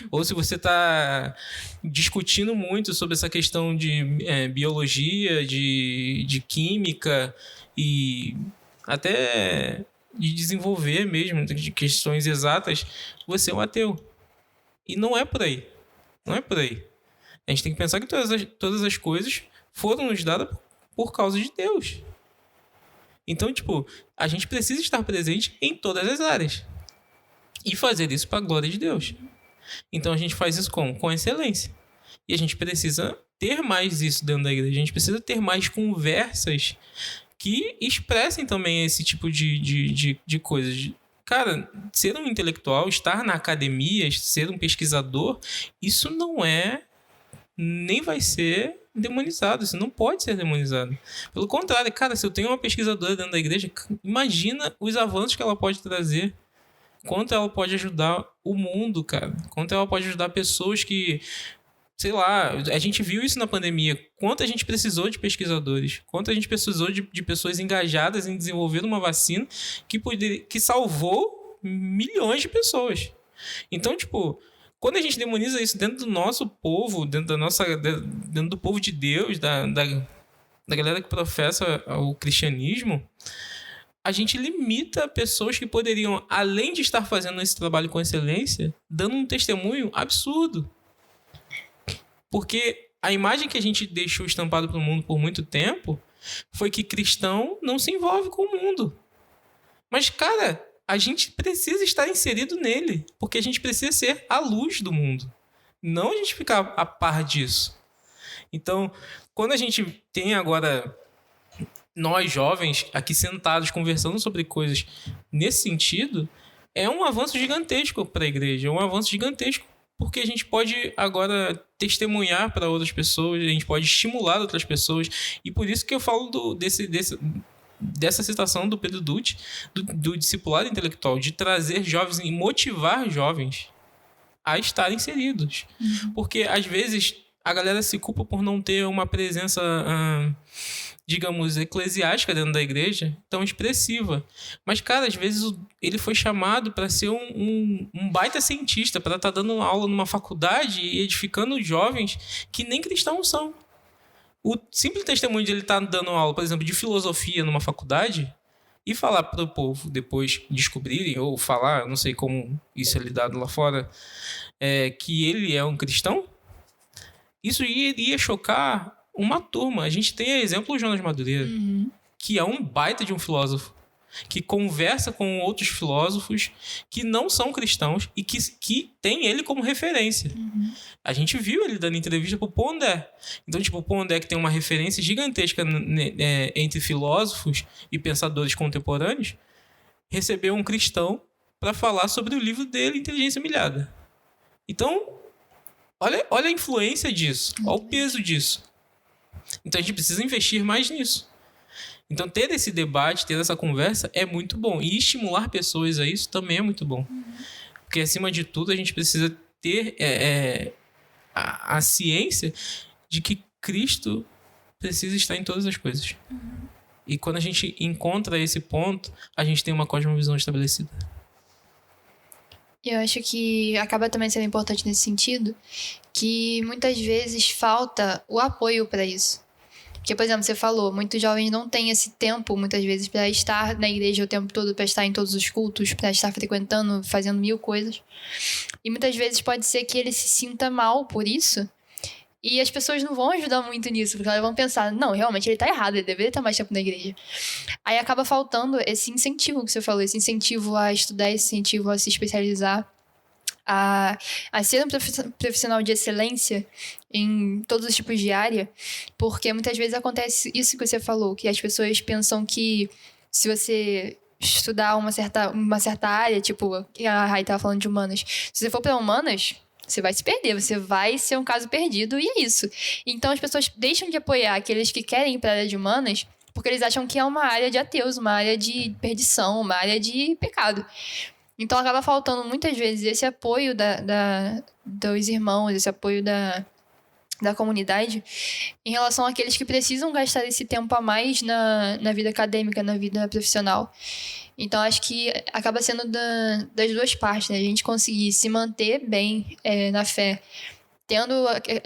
Ou se você está discutindo muito sobre essa questão de biologia, de química e até de desenvolver mesmo, de questões exatas, você é um ateu. E não é por aí. Não é por aí. A gente tem que pensar que todas as coisas foram nos dadas por causa de Deus. Então, tipo, a gente precisa estar presente em todas as áreas. E fazer isso para a glória de Deus. Então a gente faz isso com excelência. E a gente precisa ter mais isso dentro da igreja. A gente precisa ter mais conversas que expressem também esse tipo de coisas. Cara, ser um intelectual, estar na academia, ser um pesquisador, isso não é, nem vai ser demonizado. Isso não pode ser demonizado. Pelo contrário, cara, se eu tenho uma pesquisadora dentro da igreja, imagina os avanços que ela pode trazer. Quanto ela pode ajudar o mundo, cara. Quanto ela pode ajudar pessoas que, sei lá, a gente viu isso na pandemia. Quanto a gente precisou de pesquisadores. Quanto a gente precisou de pessoas engajadas em desenvolver uma vacina que salvou milhões de pessoas. Então, tipo, quando a gente demoniza isso dentro do nosso povo, dentro do povo de Deus, da galera que professa o cristianismo, a gente limita pessoas que poderiam, além de estar fazendo esse trabalho com excelência, dando um testemunho absurdo. Porque a imagem que a gente deixou estampado para o mundo por muito tempo foi que cristão não se envolve com o mundo. Mas, cara, a gente precisa estar inserido nele, porque a gente precisa ser a luz do mundo. Não a gente ficar a par disso. Então, quando a gente tem agora nós jovens aqui sentados conversando sobre coisas nesse sentido, é um avanço gigantesco para a igreja, é um avanço gigantesco porque a gente pode agora testemunhar para outras pessoas, a gente pode estimular outras pessoas, e por isso que eu falo dessa citação do Pedro Dutch, do discipulado intelectual, de trazer jovens e motivar jovens a estarem inseridos. Porque às vezes a galera se culpa por não ter uma presença digamos, eclesiástica dentro da igreja, tão expressiva. Mas, cara, às vezes ele foi chamado para ser um baita cientista, para estar dando aula numa faculdade e edificando jovens que nem cristãos são. O simples testemunho de ele estar dando aula, por exemplo, de filosofia numa faculdade e falar para o povo depois descobrirem, ou falar, não sei como isso é lidado lá fora, que ele é um cristão, isso iria chocar uma turma. A gente tem exemplo o Jonas Madureira, que é um baita de um filósofo, que conversa com outros filósofos que não são cristãos e que tem ele como referência. A gente viu ele dando entrevista pro Pondé. Então, tipo, o Pondé, que tem uma referência gigantesca entre filósofos e pensadores contemporâneos, recebeu um cristão para falar sobre o livro dele, Inteligência Humilhada. Então, olha a influência disso, olha o peso disso. Então a gente precisa investir mais nisso. Então ter esse debate, ter essa conversa é muito bom. E estimular pessoas a isso também é muito bom. Porque acima de tudo a gente precisa ter a ciência de que Cristo precisa estar em todas as coisas. E quando a gente encontra esse ponto, a gente tem uma cosmovisão estabelecida. Eu acho que acaba também sendo importante nesse sentido, que muitas vezes falta o apoio para isso. Porque, por exemplo, você falou, muitos jovens não têm esse tempo, muitas vezes, para estar na igreja o tempo todo, para estar em todos os cultos, para estar frequentando, fazendo mil coisas. E muitas vezes pode ser que ele se sinta mal por isso. E as pessoas não vão ajudar muito nisso, porque elas vão pensar, não, realmente ele tá errado, ele deveria estar mais tempo na igreja. Aí acaba faltando esse incentivo que você falou, esse incentivo a estudar, esse incentivo a se especializar, a ser um profissional de excelência em todos os tipos de área, porque muitas vezes acontece isso que você falou, que as pessoas pensam que se você estudar uma certa área, tipo, a Rai tava falando de humanas, se você for para humanas, você vai se perder, você vai ser um caso perdido e é isso. Então as pessoas deixam de apoiar aqueles que querem ir para a área de humanas porque eles acham que é uma área de ateus, uma área de perdição, uma área de pecado. Então acaba faltando muitas vezes esse apoio dos irmãos, esse apoio da comunidade em relação àqueles que precisam gastar esse tempo a mais na vida acadêmica, na vida profissional. Então acho que acaba sendo das duas partes, né? A gente conseguir se manter bem na fé, tendo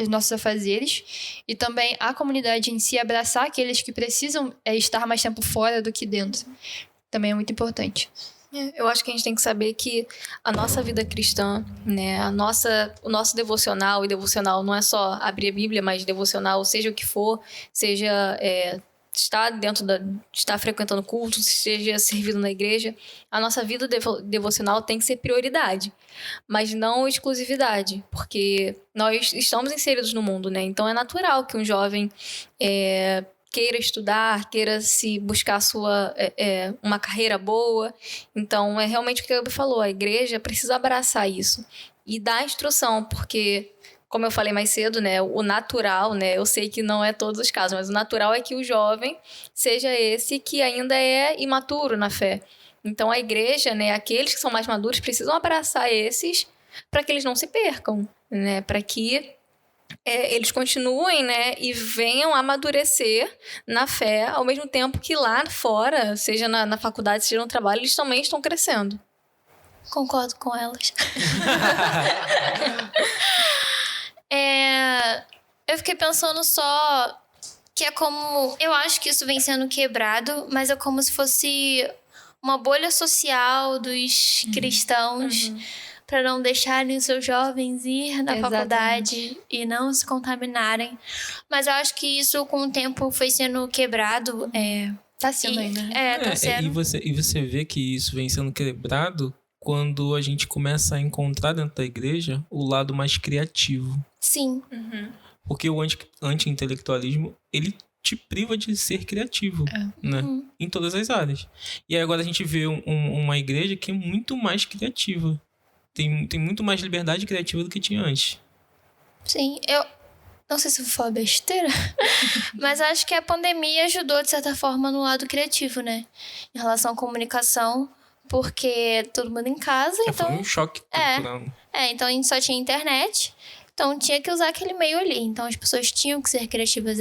os nossos afazeres, e também a comunidade em si abraçar aqueles que precisam estar mais tempo fora do que dentro. Também é muito importante. Eu acho que a gente tem que saber que a nossa vida cristã, né, o nosso devocional, e devocional não é só abrir a Bíblia, mas devocional, seja o que for, seja estar frequentando cultos, seja servindo na igreja, a nossa vida devocional tem que ser prioridade, mas não exclusividade, porque nós estamos inseridos no mundo, né? Então é natural que um jovem queira estudar, queira se buscar uma carreira boa. Então, é realmente o que a Gabi falou, a igreja precisa abraçar isso e dar instrução, porque, como eu falei mais cedo, né, o natural, né, eu sei que não é todos os casos, mas o natural é que o jovem seja esse que ainda é imaturo na fé. Então, a igreja, né, aqueles que são mais maduros precisam abraçar esses para que eles não se percam, né, para que eles continuem, né, e venham amadurecer na fé, ao mesmo tempo que lá fora, seja na faculdade, seja no trabalho, eles também estão crescendo. Concordo com elas. Eu fiquei pensando só que é como... Eu acho que isso vem sendo quebrado, mas é como se fosse uma bolha social dos cristãos para não deixarem seus jovens ir na faculdade e não se contaminarem. Mas eu acho que isso, com o tempo, foi sendo quebrado. Tá sendo ainda. Tá sendo. E você vê que isso vem sendo quebrado quando a gente começa a encontrar dentro da igreja o lado mais criativo. Sim. Porque o anti-intelectualismo, ele te priva de ser criativo, né? Em todas as áreas. E aí agora a gente vê uma igreja que é muito mais criativa. Tem muito mais liberdade criativa do que tinha antes. Sim, eu não sei se vou falar besteira, mas acho que a pandemia ajudou, de certa forma, no lado criativo, né? Em relação à comunicação, porque todo mundo em casa, então... Foi um choque cultural. Então a gente só tinha internet, então tinha que usar aquele meio ali. Então as pessoas tinham que ser criativas,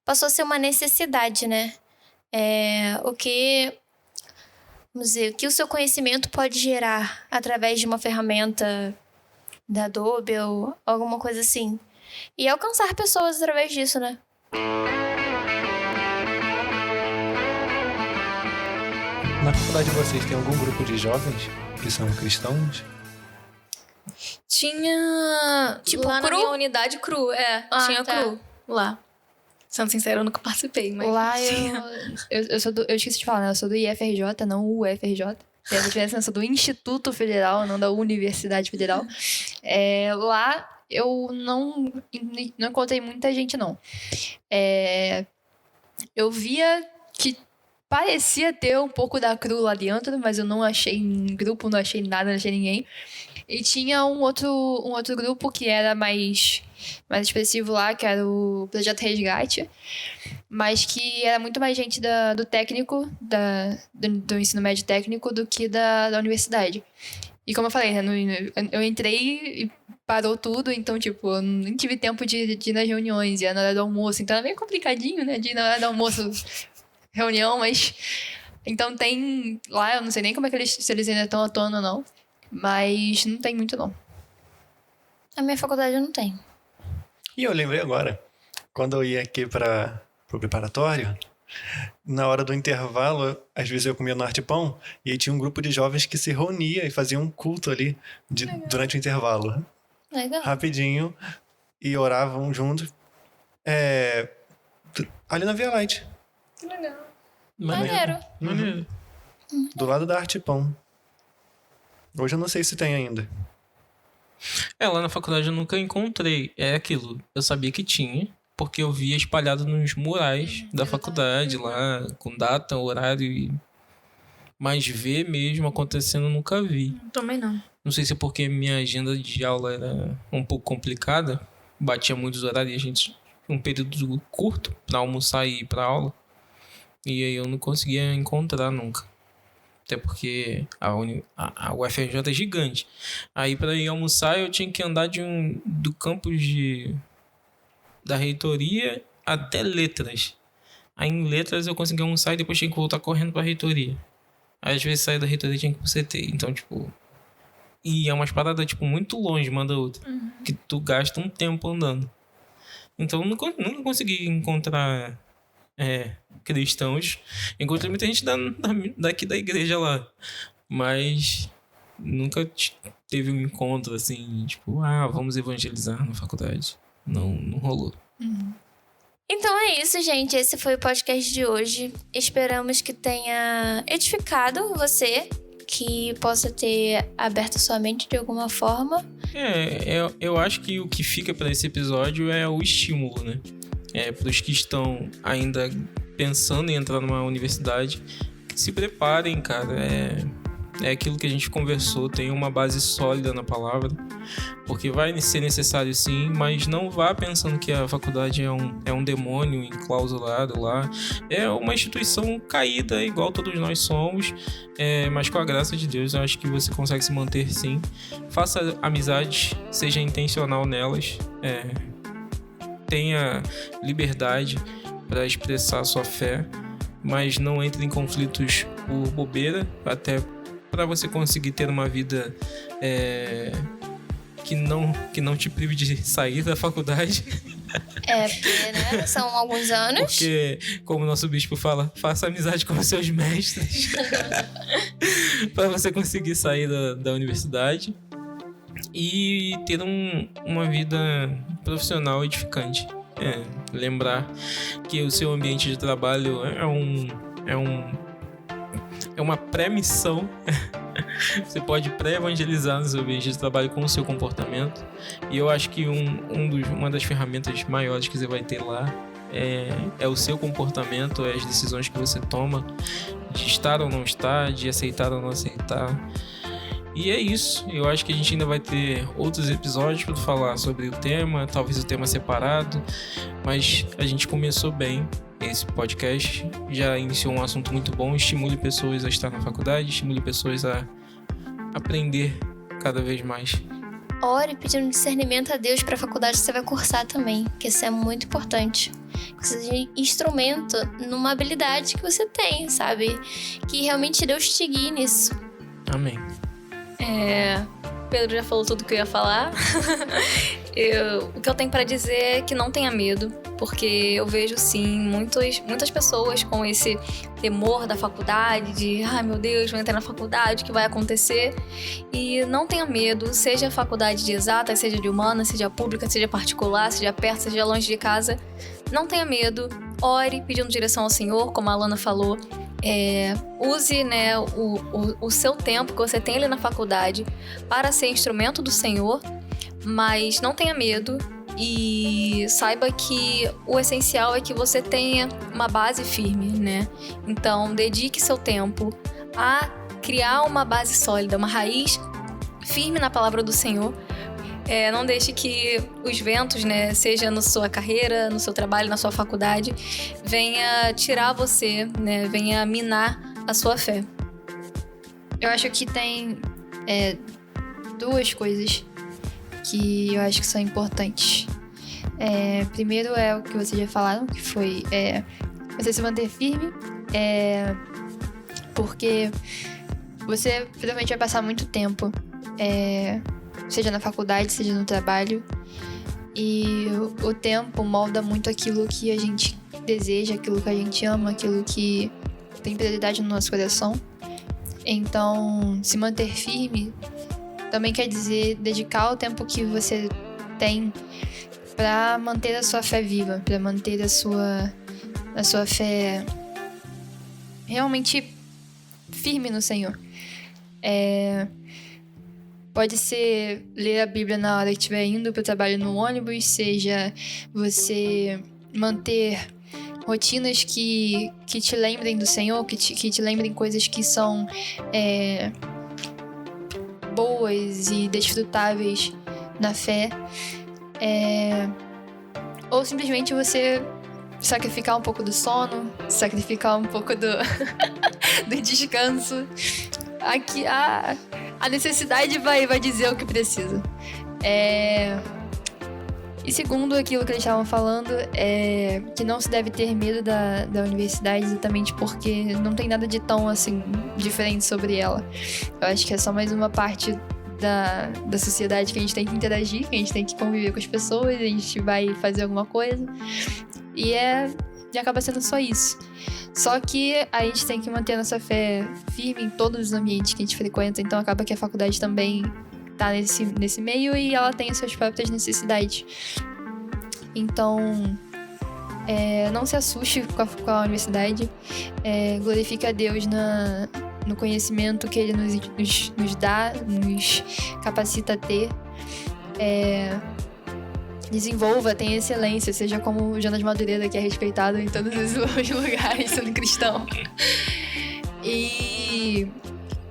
passou a ser uma necessidade, né? Vamos dizer, o que o seu conhecimento pode gerar através de uma ferramenta da Adobe ou alguma coisa assim. E alcançar pessoas através disso, né? Na faculdade de vocês tem algum grupo de jovens que são cristãos? Tinha... Tipo, lá cru? na minha unidade, cru. Tinha tá. cru lá. Sendo sincera, eu nunca participei, mas... Lá eu esqueci de falar, né? Eu sou do IFRJ, não o UFRJ. Tem essa diferença, eu sou do Instituto Federal, não da Universidade Federal. Lá eu não encontrei muita gente, não. Eu via que parecia ter um pouco da cru lá dentro, mas eu não achei grupo, não achei nada, não achei ninguém. E tinha um outro grupo que era mais expressivo lá, que era o Projeto Resgate, mas que era muito mais gente do técnico, do ensino médio técnico, do que da universidade. E como eu falei, né, eu entrei e parou tudo, então, tipo, eu nem tive tempo de ir nas reuniões, ia na hora do almoço, então era meio complicadinho, né, de ir na hora do almoço, reunião, mas... Então tem lá, eu não sei nem como é que se eles ainda estão atuando ou não, mas não tem muito, não. A minha faculdade não tem. E eu lembrei agora, quando eu ia aqui para o preparatório, na hora do intervalo, às vezes eu comia no Arte Pão e aí tinha um grupo de jovens que se reunia e fazia um culto ali durante o intervalo. Legal. Rapidinho. E oravam juntos. Ali na Via Light. Que legal. Maneiro. Maneiro. Do lado da Arte Pão. Hoje eu não sei se tem ainda. Lá na faculdade eu nunca encontrei. É aquilo. Eu sabia que tinha, porque eu via espalhado nos murais da faculdade lá, com data, horário. Mas ver mesmo acontecendo eu nunca vi. Também não. Não sei se é porque minha agenda de aula era um pouco complicada. Batia muitos horários e a gente... Um período curto pra almoçar e ir pra aula. E aí eu não conseguia encontrar nunca. Até porque a UFRJ é gigante. Aí pra ir almoçar eu tinha que andar do campus da reitoria até letras. Aí em letras eu conseguia almoçar e depois tinha que voltar correndo pra reitoria. Aí às vezes sair da reitoria tinha que ir pro CT. Então, tipo... E é umas paradas, tipo, muito longe uma da outra. Que tu gasta um tempo andando. Então eu nunca consegui encontrar cristãos. Encontrei muita gente daqui da igreja lá. Mas nunca teve um encontro assim, tipo, vamos evangelizar na faculdade. Não rolou. Então é isso, gente. Esse foi o podcast de hoje. Esperamos que tenha edificado você, que possa ter aberto sua mente de alguma forma. Eu acho que o que fica para esse episódio é o estímulo, né? Para os que estão ainda pensando em entrar numa universidade, se preparem, cara. É aquilo que a gente conversou, tem uma base sólida na palavra, porque vai ser necessário sim, mas não vá pensando que a faculdade é um demônio enclausurado lá. É uma instituição caída, igual todos nós somos, mas com a graça de Deus eu acho que você consegue se manter sim. Faça amizades, seja intencional nelas, tenha liberdade para expressar a sua fé, mas não entre em conflitos por bobeira, até para você conseguir ter uma vida que não te prive de sair da faculdade. Porque, né, são alguns anos. Porque, como o nosso bispo fala, faça amizade com os seus mestres. para você conseguir sair da universidade e ter uma vida profissional edificante. Lembrar que o seu ambiente de trabalho é uma pré-missão. Você pode pré-evangelizar no seu ambiente de trabalho com o seu comportamento. E eu acho que uma das ferramentas maiores que você vai ter lá é o seu comportamento, as decisões que você toma, de estar ou não estar, de aceitar ou não aceitar. E é isso. Eu acho que a gente ainda vai ter outros episódios para falar sobre o tema, talvez o tema separado, mas a gente começou bem. Esse podcast já iniciou um assunto muito bom. Estimule pessoas a estar na faculdade, estimule pessoas a aprender cada vez mais. Ore pedindo discernimento a Deus para a faculdade que você vai cursar também, que isso é muito importante. Que você seja instrumento numa habilidade que você tem, sabe? Que realmente Deus te guie nisso. Amém. Pedro já falou tudo que eu ia falar. O que eu tenho pra dizer é que não tenha medo, porque eu vejo sim muitas pessoas com esse temor da faculdade, de meu Deus, vou entrar na faculdade, o que vai acontecer? E não tenha medo, seja a faculdade de exatas, seja de humanas, seja pública, seja particular, seja perto, seja longe de casa. Não tenha medo, ore pedindo direção ao Senhor, como a Alana falou. Use, né, o seu tempo que você tem ali na faculdade para ser instrumento do Senhor, mas não tenha medo e saiba que o essencial é que você tenha uma base firme, né? Então, dedique seu tempo a criar uma base sólida, uma raiz firme na palavra do Senhor. Não deixe que os ventos, né, seja na sua carreira, no seu trabalho, na sua faculdade, venha tirar você, né, venha minar a sua fé. Eu acho que tem duas coisas que eu acho que são importantes. Primeiro é o que vocês já falaram, que foi você se manter firme, porque você provavelmente vai passar muito tempo, seja na faculdade, seja no trabalho, E o tempo molda muito aquilo que a gente deseja, aquilo que a gente ama, aquilo que tem prioridade no nosso coração. Então, se manter firme também quer dizer dedicar o tempo que você tem para manter a sua fé viva, para manter a sua fé realmente firme no Senhor. Pode ser ler a Bíblia na hora que estiver indo para o trabalho no ônibus, seja você manter rotinas que te lembrem do Senhor, que te lembrem coisas que são boas e desfrutáveis na fé. Ou simplesmente você sacrificar um pouco do sono, sacrificar um pouco do descanso. Aqui a necessidade vai dizer o que precisa. E segundo aquilo que eles estavam falando, que não se deve ter medo da universidade, exatamente porque não tem nada de tão assim diferente sobre ela. Eu acho que é só mais uma parte da sociedade que a gente tem que interagir, que a gente tem que conviver com as pessoas, a gente vai fazer alguma coisa. E acaba sendo só isso. Só que a gente tem que manter a nossa fé firme em todos os ambientes que a gente frequenta, então acaba que a faculdade também tá nesse meio e ela tem as suas próprias necessidades. Então, não se assuste com a universidade, glorifique a Deus no conhecimento que Ele nos dá, nos capacita a ter. Desenvolva, tenha excelência, seja como o Jonas Madureira, que é respeitado em todos os lugares, sendo cristão. E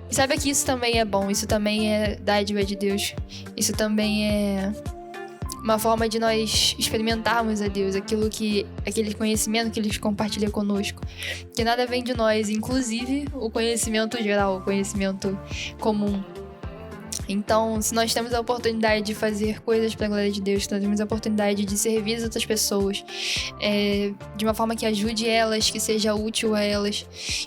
saiba que isso também é bom, isso também é dádiva de Deus. Isso também é uma forma de nós experimentarmos a Deus, aquele conhecimento que Ele compartilha conosco. Que nada vem de nós, inclusive o conhecimento geral, o conhecimento comum. Então, se nós temos a oportunidade de fazer coisas para a glória de Deus, se nós temos a oportunidade de servir as outras pessoas de uma forma que ajude elas, que seja útil a elas,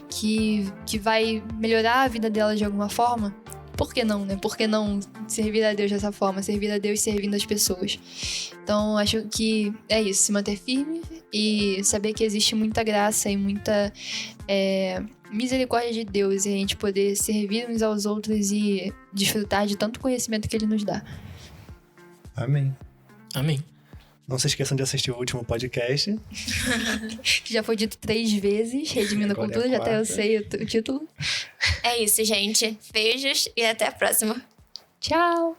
que vai melhorar a vida delas de alguma forma, por que não, né? Por que não servir a Deus dessa forma? Servir a Deus servindo as pessoas. Então, acho que é isso, se manter firme e saber que existe muita graça e muita misericórdia de Deus, e a gente poder servir uns aos outros e desfrutar de tanto conhecimento que Ele nos dá. Amém. Amém. Não se esqueçam de assistir o último podcast. Que já foi dito 3 vezes, Redimindo a Agora é a Cultura, já até eu quarta. sei o título. É isso, gente. Beijos e até a próxima. Tchau!